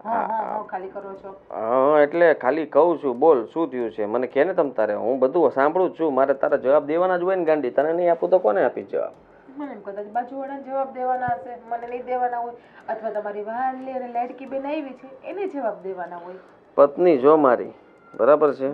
Speaker 4: હા ખાલી કરો છો.
Speaker 5: હા એટલે ખાલી કહું છું, બોલ શું થયું છે મને કહે ને તમ તારે, હું બધું સાંભળું જ છું. મારે તારા જવાબ દેવાના જ હોય ને ગાંડી, તને નહીં આપું તો કોને આપી જવાબ?
Speaker 4: મને એમ કદાચ બાજુવાળાને જવાબ દેવાના હશે, મને નહીં દેવાના હોય, અથવા તમારી વહાલી અને લાડકી બેન આવી છે એને જવાબ દેવાના હોય.
Speaker 5: પત્ની જો મારી, બરાબર છે,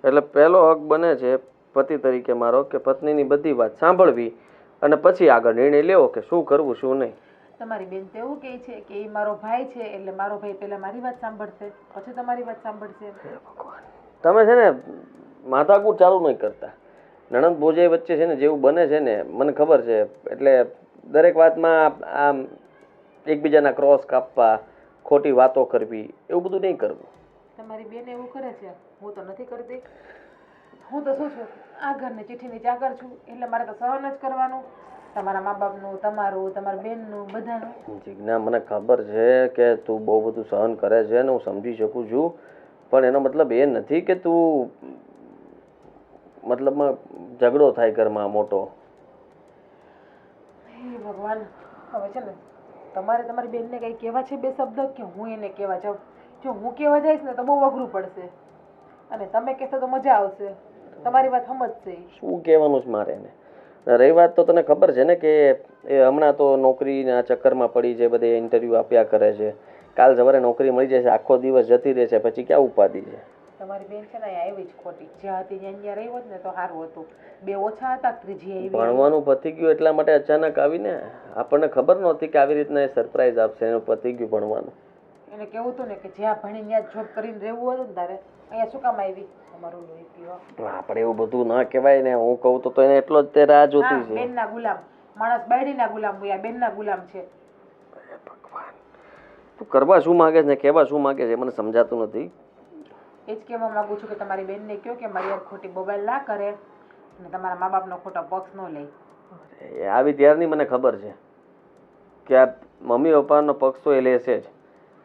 Speaker 5: એટલે પહેલો હક બને છે પતિ તરીકે મારો કે પત્નીની બધી વાત સાંભળવી અને પછી આગળ નિર્ણય લેવો કે શું કરવું શું નહીં.
Speaker 4: તમારી બેન તો એવું કહે છે કે એ મારો ભાઈ છે એટલે મારો ભાઈ પહેલા મારી વાત સાંભળશે પછી તમારી વાત સાંભળશે.
Speaker 5: તમે છે ને માથાકૂટ ચાલુ નહીં કરતા. નણંદ ભોજાઈ વચ્ચે છે ને જેવું બને છે ને મને ખબર છે, એટલે દરેક વાતમાં આમ એકબીજાના ક્રોસ કાપવા, ખોટી વાતો કરવી, એવું બધું નહીં કરવું.
Speaker 4: તમારી બેન એવું કરે છે, હું તો નથી કરતી. હું તો શું છું, આ ઘરની ચીઠીની ચાકર છું એટલે મારે તો સહન જ કરવાનું, તમારા મા બાપનું, તમારું, તમારા બેનનું, બધાનું.
Speaker 5: જીજ્ઞા મને ખબર છે કે તું બહુ બધું સહન કરે છે ને હું સમજી શકું છું, પણ એનો મતલબ એ નથી કે તું મતલબમાં ઝઘડો થાય ઘરમાં મોટો.
Speaker 4: હે ભગવાન, હવે છે ને તમારે તમારી બેનને કંઈ કહેવા છે બે શબ્દ કે હું એને કહેવા જાઉં? જો હું કહેવા જઈશ ને તો બહુ અઘરું પડશે અને તમે કહેશો તો મજા આવશે. તમારી વાત સમજશે ઈ.
Speaker 5: શું કહેવાનું છે મારે એને? રહી વાત તો તને ખબર છે ને કે એ હમણાં તો નોકરીના ચક્કરમાં પડી છે, બધે ઇન્ટરવ્યૂ આપ્યા કરે છે. કાલ સવારે નોકરી મળી જશે, આખો દિવસ જતી રહે છે, પછી ક્યાં ઉપાધિ છે?
Speaker 4: તમારી બેન છે ને અહીંયા આવી જ ખોટી. જ્યાં હતી ત્યાં રહી હોત ને તો સારું હતું. બે ઓછા હતા, ત્રીજી આવી.
Speaker 5: ભણવાનું પતી ગયું એટલા માટે અચાનક આવીને આપણને ખબર નહોતી કે આવી રીતના એ સરપ્રાઈઝ આપશે. એનું પતી ગયું ભણવાનું.
Speaker 4: એને કેવું હતું ને કે જ્યાં ભણી ત્યાં જોબ કરીને રહેવું હતું ને તારે અહીંયા શું કામ આવી? અમારું લોહી પીવા.
Speaker 5: આપણે એવું બધું ના કહેવાય ને. હું કહું તો એને એટલો જ તે રાહ જોતી છે.
Speaker 4: બેનના ગુલામ માણસ, બાયડીના ગુલામ હોય, આ બેનના ગુલામ છે.
Speaker 5: ભગવાન, તું કરવા શું માંગે છે ને કહેવા શું માંગે છે મને સમજાતું નથી.
Speaker 4: એ જ કહેવા માંગુ છું કે તમારી બેનને કહો કે મારી યાર ખોટી મોબાઈલ ના કરે અને તમારા મા બાપનો ખોટો પક્ષ ન લે.
Speaker 5: આવી ત્યારની મને ખબર છે કે આ મમ્મી પપ્પાનો પક્ષ તો એ લેશે જ.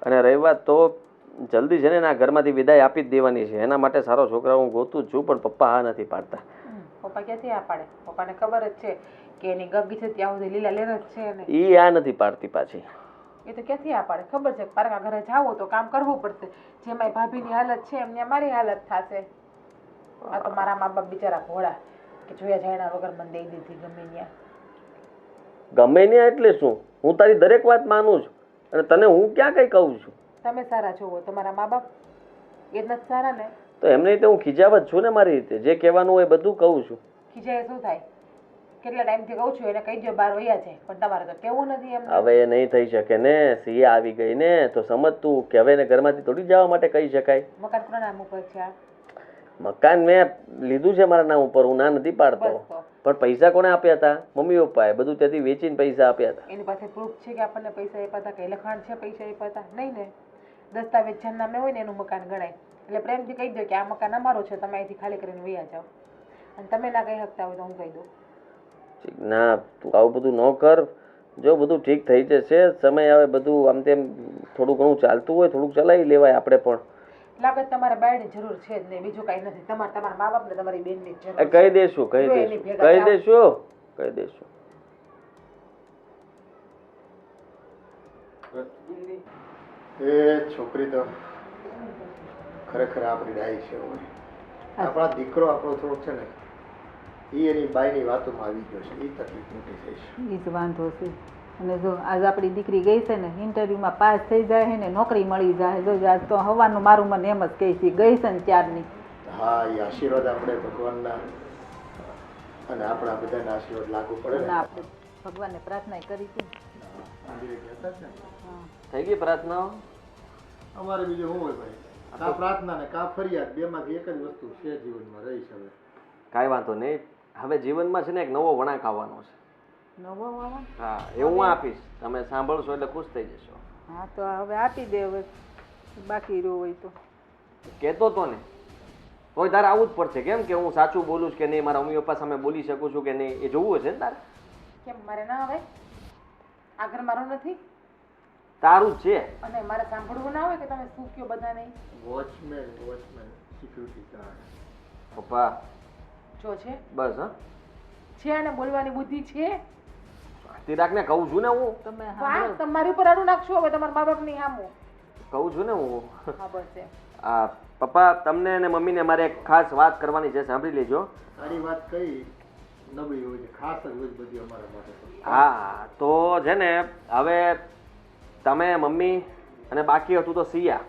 Speaker 5: અને રહી વાત તો જલ્દી છે ને એના ઘરમાંથી વિદાય આપી જ દેવાની છે. એના માટે સારો છોકરા હું ગોતું જ છું, પણ પપ્પા હા નથી પાડતા.
Speaker 4: પપ્પા ક્યાંથી આ પાડે? પપ્પાને ખબર જ છે કે એની ગગી છે ત્યાં સુધી લીલા લેર જ છે ને
Speaker 5: એ આ નથી પાડતી પાછી.
Speaker 4: એ તો ક્યાંથી આ પાડે? ખબર છે પારકા ઘરે જાવો તો કામ કરવું પડશે. જેમાં ભાભીની હાલત છે એમને મારી હાલત થશે. આ તો મારા મા બાપ બિચારા ભોળા કે જોયા જાણ્યા વગર મને દઈ દીધી ગમે ત્યાં.
Speaker 5: ગમે ને એટલે શું? હું તારી દરેક વાત માનું છું અને તને હું ક્યાં કઈ કહું છું.
Speaker 4: તમે સારા છો, તમારા મા બાપ એ જ નથી સારા ને?
Speaker 5: તો એમને રીતે હું ખીજાવત છું ને મારી રીતે. જે કહેવાનું હોય બધું કહું છું.
Speaker 4: ખીજાય શું થાય? કેટલા ટાઈમથી કહું છું એને કહી દો બહાર વયા છે, પણ તમારે તો કેવું નથી એમ.
Speaker 5: હવે એ નહીં થઈ શકે ને. સિયા આવી ગઈ ને તો સમજ તું કે હવે એને ઘરમાંથી થોડી જવા માટે કહી શકાય.
Speaker 4: મકાન કોના નામ ઉપર છે આ?
Speaker 5: મકાન મેં લીધું છે મારા નામ ઉપર, હું ના નથી પાડતો.
Speaker 4: બસ તો.
Speaker 5: પણ પૈસા કોને આપ્યા હતા? મમ્મી પપ્પાએ. બધું ત્યાંથી વેચીને પૈસા આપ્યા હતા.
Speaker 4: એની પાસે પ્રૂફ છે કે આપણને પૈસા આપ્યા હતા? કઈ લખાણ છે પૈસા આપ્યા હતા? નહીં ને. દસ્તાવેજ જેના નામે હોય ને એનું મકાન ગણાય. એટલે પ્રેમથી કહી દો કે આ મકાન અમારો છે, તમે અહીંથી ખાલી કરીને વયા જાઓ. અને તમે ના કહી શકતા હોય તો હું કહી દઉં.
Speaker 5: ના, તું આવું બધું ન કર. જો બધું ઠીક થઈ જશે, સમય આવે બધું આમ તેમ થોડું ઘણું ચાલતું હોય થોડુંક ચલાવી લેવાય આપણે પણ.
Speaker 4: લાગે તમારે બાયની જરૂર છે જ નહીં, બીજું કઈ નથી. તમારા મા બાપ ને તમારી બેનની જરૂર છે.
Speaker 5: કહી દેશું કહી
Speaker 4: જો એની
Speaker 5: દેશું
Speaker 4: ભેગા
Speaker 5: કહી
Speaker 4: જાઓ.
Speaker 5: દેશું કહી દેશું.
Speaker 1: એ છોકરી તો ખરેખર આપણી ડાઈ છે. હવે આપણા દીકરો આપણો થોડોક છે ને એ એની બાઈની વાતોમાં આવી ગયો છે. એ તકલીફ મોટી થઈ છે.
Speaker 2: એ જ વાંધો છે. અને જો આજ આપણી દીકરી ગઈ છે ને ઇન્ટરવ્યુમાં પાસ થઈ જાય છે ને નોકરી મળી જાય. જો આજ તો હવાનું મારું મને એમ જ કહી છે ગઈ છે ને ત્યારની.
Speaker 1: હા, એ આશીર્વાદ આપણે ભગવાનના અને આપણા બધાના આશીર્વાદ લાગુ પડે ને.
Speaker 2: ના આપણે ભગવાનને પ્રાર્થના કરી હતી.
Speaker 1: મંદિરે ગયા હતા જ ને.
Speaker 5: થઈ ગઈ પ્રાર્થનાઓ?
Speaker 1: અમારે બીજું શું હોય ભાઈ? કા પ્રાર્થના ને કા ફરિયાદ, બેમાંથી એક જ વસ્તુ છે જીવનમાં રહી છે. હવે
Speaker 5: કાંઈ વાંધો નહીં. હવે જીવનમાં છે ને એક નવો વળાંક આવવાનો છે.
Speaker 2: નવો વાવા.
Speaker 5: હા, એ હું આપીશ. તમે સાંભળશો એટલે ખુશ થઈ જશો.
Speaker 2: હા તો હવે આપી દે. હવે બાકી રહ્યો હોય તો
Speaker 5: કહેતો તો ને તોય તારે આવું જ પડશે. કેમ કે હું સાચું બોલું છું કે નહીં, મારા મમ્મી પપ્પા સામે બોલી શકું છું કે નહીં, એ જોવું હશે ને તારે.
Speaker 4: કેમ મારે ના આવે? આ ઘર મારું નથી
Speaker 5: તારું જ છે.
Speaker 4: અને મારે સાંભળવું ના હોય કે તમે શું કયો બધા નહીં?
Speaker 1: Watchman security guard.
Speaker 5: પપ્પા
Speaker 4: જો છે
Speaker 5: બસ. હા,
Speaker 4: છે અને બોલવાની બુદ્ધિ છે.
Speaker 5: તિરાકને કહું છું ને હું.
Speaker 2: તમે
Speaker 4: વાહ, તમારી ઉપર આડું નાખશો હવે તમારા મા બાપની સામું.
Speaker 5: કહું છું ને હું.
Speaker 4: હા બસ એમ.
Speaker 5: આ પપ્પા તમને અને મમ્મીને મારે એક ખાસ વાત કરવાની છે, સાંભળી લેજો.
Speaker 1: તારી વાત કઈ નબળી હોય છે, ખાસ જ હોય છે બધી અમારા માટે તો.
Speaker 5: હા, તો છે ને હવે તમે મમ્મી અને બાકી હતું તો સિયા,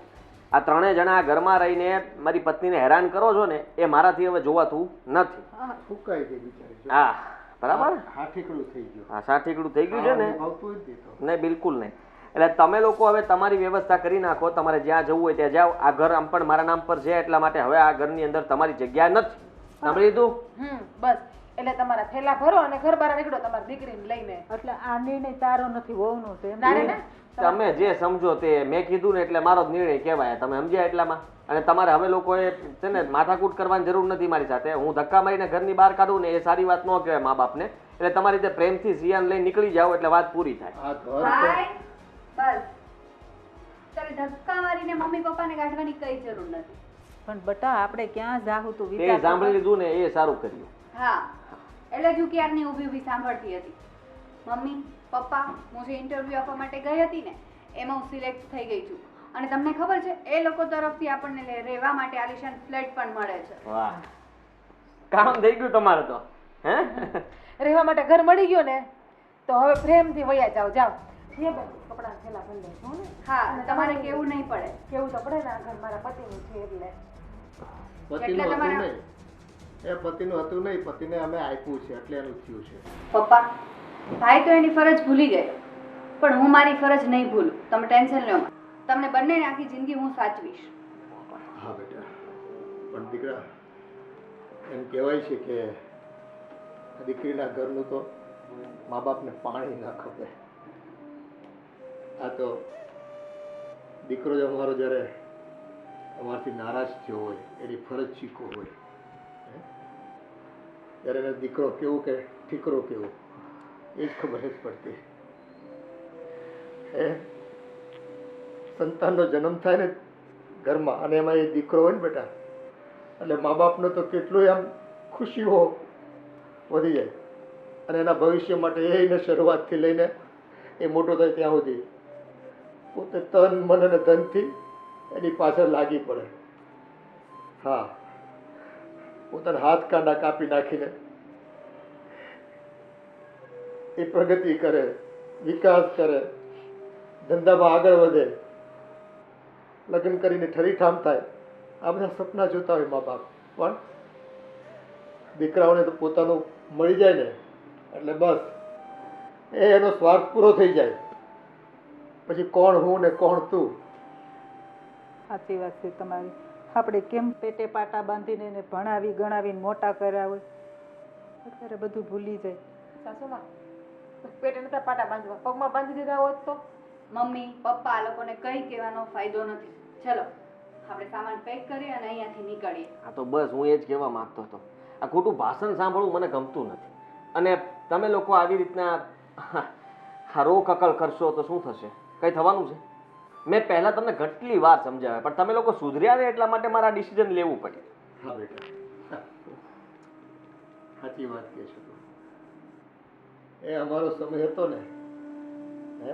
Speaker 5: આ ત્રણેય જણા ઘરમાં રહીને મારી પત્નીને હેરાન કરો છો ને એ મારાથી હવે જોવાતું નથી.
Speaker 1: ફૂંકાઈ ગઈ બિચારી. જો.
Speaker 5: હા બરાબર.
Speaker 1: હા, ઠીકડું થઈ ગયું.
Speaker 5: હા, સાઠીકડું થઈ ગયું છે ને.
Speaker 1: ભાવતું જ નહીં તો.
Speaker 5: નહીં, બિલકુલ નહીં. એટલે તમે લોકો હવે તમારી વ્યવસ્થા કરી નાખો. તમારે જ્યાં જવું હોય ત્યાં જાઓ. આ ઘર આમ પણ મારા નામ પર છે એટલા માટે હવે આ ઘરની અંદર તમારી જગ્યા નથી. સાંભળી લીધું?
Speaker 4: બસ એટલે તમારા થેલા ભરો અને ઘર બહાર નીકળો તમારી દીકરીને લઈને.
Speaker 2: એટલે આ નિર્ણય તારો નથી વહુનો છે એમ.
Speaker 4: ના રે ના.
Speaker 5: તમે જે સમજો તે મેં કીધું ને એટલે મારો જ નિર્ણય કહેવાય. તમે સમજ્યા એટલામાં. અને તમારે હવે લોકોએ છે ને માથાકૂટ કરવાની જરૂર નથી મારી સાથે. હું ધક્કા મારીને ઘરની બહાર કાઢું ને એ સારી વાત ન કહેવાય મા બાપને. એટલે તમારી રીતે પ્રેમથી સિયાને લઈને નીકળી જાઓ એટલે વાત પૂરી થાય.
Speaker 1: આ ઘર તો
Speaker 6: ભાઈ બસ તારે ધક્કા મારીને મમ્મી પપ્પાને કાઢવાની કઈ જરૂર નથી.
Speaker 2: પણ બટા આપણે ક્યાં જાહું તું
Speaker 5: તે
Speaker 2: વિચાર
Speaker 5: સાંભળી લીધું ને એ સારું કર્યું.
Speaker 6: હા એટલે જ હું ક્યારની ઊભી ઊભી સાંભળતી હતી. મમ્મી પપ્પા હું જે ઇન્ટરવ્યૂ આપવા માટે ગઈ હતી ને એમાં હું સિલેક્ટ થઈ ગઈ છું અને તમને ખબર છે એ લોકો તરફથી આપણને રહેવા માટે આલિશાન ફ્લેટ પણ મળે છે.
Speaker 5: વાહ, કામ થઈ ગયું તમારે તો. હે
Speaker 4: રહેવા માટે ઘર મળી ગયો ને તો હવે પ્રેમથી વયા જાઓ. જાઓ જે બેન કપડાં થેલા ભરી લેજો ને.
Speaker 6: હા, તમારે કેવું નહીં પડે.
Speaker 4: કેવું તો પડે ને, આ ઘર મારા પતિનું છે એટલે.
Speaker 1: પતિનું હતું
Speaker 6: તમારા-
Speaker 1: નહીં, એ પતિનું હતું નહીં, પતિને અમે આપ્યું છે એટલે એનું થયું છે.
Speaker 6: પપ્પા ભાઈ તો એની ફરજ ભૂલી ગયો પણ હું મારી ફરજ નહીં ભૂલું. તમે ટેન્શન લો માં. તમને બંનેને આખી જિંદગી હું સાચવીશ.
Speaker 1: હા બેટા, પણ દીકરા એમ કહેવાય છે કે દીકરીના ઘરનું તો મા બાપને પાણી ના ખપે. આ તો દીકરો જ અમારો જ્યારે અમારાથી નારાજ થયો હોય, એની ફરજ ચીકો હોય, ત્યારે એને દીકરો કેવો કે ઠીકરો કેવો એ જ ખબર જ પડતી. એ સંતાનનો જન્મ થાય ને ઘરમાં અને એમાં એ દીકરો હોય ને બેટા, એટલે મા બાપનો તો કેટલું આમ ખુશીઓ વધી જાય અને એના ભવિષ્ય માટે એને શરૂઆતથી લઈને એ મોટો થાય ત્યાં સુધી પોતે તન મન અને ધનથી એની પાછળ લાગી પડે. હા, પોતાના હાથ કાંડા કાપી નાખીને એ પ્રગતિ કરે, વિકાસ કરે, ધંધામાં આગળ વધે, લગ્ન કરીને ઠરીઠામ થાય, આ બધા સપના જોતા હોય મા બાપ. પણ દીકરાઓને તો પોતાનું મળી જાય ને એટલે બસ એનો સ્વાર્થ પૂરો થઈ જાય. પછી કોણ હું ને કોણ તું.
Speaker 2: સાચી વાત છે તમારી. આપણે કેમ પેટે પાટા બાંધીને એને ભણાવી ગણાવીને મોટા કર્યા હોય, અત્યારે બધું ભૂલી જાય.
Speaker 4: સાસુમાં પેટે નતા પાટા બાંધવા, પગમાં બાંધી દીધા હોત તો.
Speaker 6: મમ્મી પપ્પા આ લોકોને કંઈ કહેવાનો ફાયદો નથી. ચલો આપણે સામાન પેક કરીએ અને અહીંયાથી નીકળીએ.
Speaker 5: આ તો બસ હું એ જ કહેવા માંગતો હતો. આ ખોટું ભાષણ સાંભળવું મને ગમતું નથી. અને તમે લોકો આવી રીતના રોક અકલ કરશો તો શું થશે? કંઈ થવાનું છે? મેં પહેલાં તમને કેટલી વાર સમજાવ્યા પણ તમે લોકો સુધર્યા ને એટલા માટે મારા ડિસિઝન લેવું પડે.
Speaker 1: હા બેટા, સાચી વાત કહે છો તું. એ અમારો સમય હતો ને, હે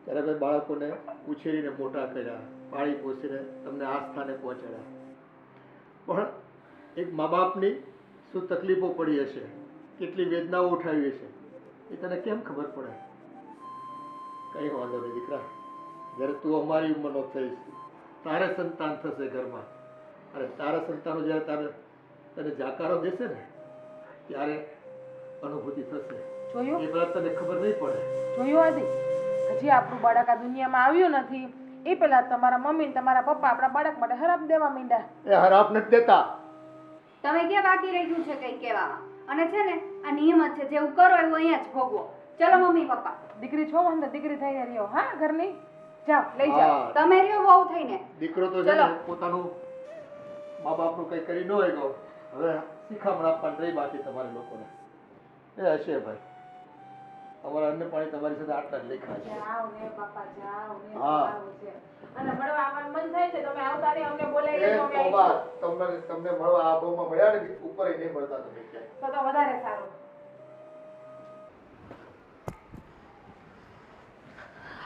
Speaker 1: ત્યારે અમે બાળકોને ઉછેરીને મોટા કર્યા, પાળી પોસીને તમને આ સ્થાને પહોંચાડ્યા. પણ એક મા બાપની શું તકલીફો પડી હશે, કેટલી વેદનાઓ ઉઠાવી હશે, એ તને કેમ ખબર પડે? કંઈ વાંધો નહીં દીકરા, જ્યારે તું અમારી ઉંમરનો થઈશ, તારે સંતાન થશે ઘરમાં, અને તારા સંતાનો જ્યારે તને જાકારો દેશે ને ત્યારે અનુભૂતિ થશે.
Speaker 4: જોયું?
Speaker 1: એ બધા તને ખબર નહીં પડે.
Speaker 4: જોયું આદિ, હજી આપણું બાળક આ દુનિયામાં આવ્યું નથી એ પહેલા તમારા મમ્મી ને તમારા પપ્પા આપણા બાળક માટે હરાપ દેવા માંડ્યા.
Speaker 1: એ હરાપ નથી દેતા.
Speaker 6: તમે ક્યાં બાકી રહ્યું છે કંઈ કહેવામાં? અને છે ને આ નિયમ જ છે, જેવું કરો એવું અહીંયા જ ભોગવો. ચલો મમ્મી પપ્પા.
Speaker 4: દીકરી છો વાંધો, દીકરી થઈને રહ્યો. હા, ઘરની જાઓ, લઈ જાઓ.
Speaker 1: હા,
Speaker 6: તમે રહ્યો વહુ થઈને.
Speaker 1: દીકરો તો છે
Speaker 6: ચલો.
Speaker 1: ને પોતાનું મા બાપનું કંઈ કરી ન હોય તો હવે શિખામણ આપવાની રહી બાકી તમારે લોકોને. એ હશે ભાઈ, અમારા અન્ન પાણી તમારી સાથે આટલા જ લેખા છે.
Speaker 4: જાઓ ને બાપા, જાઓ ને.
Speaker 1: હા.
Speaker 4: સારું છે. અને મળવા આવવાનું મન થાય છે તમે આવતા નહીં, અમને બોલાવી
Speaker 1: એ
Speaker 4: લેજો, અમે
Speaker 1: તોબા,
Speaker 4: આવીશું.
Speaker 1: તમને મળવા આ બહુમાં મળ્યા ને ઉપર નહીં મળતા તમે ક્યાંય.
Speaker 4: તો વધારે સારું.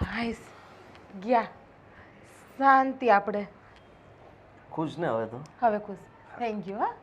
Speaker 4: હાઈસ ગયા, શાંતિ આપણે.
Speaker 5: ખુશ ને હવે તો?
Speaker 4: હવે ખુશ. Thank you. હા.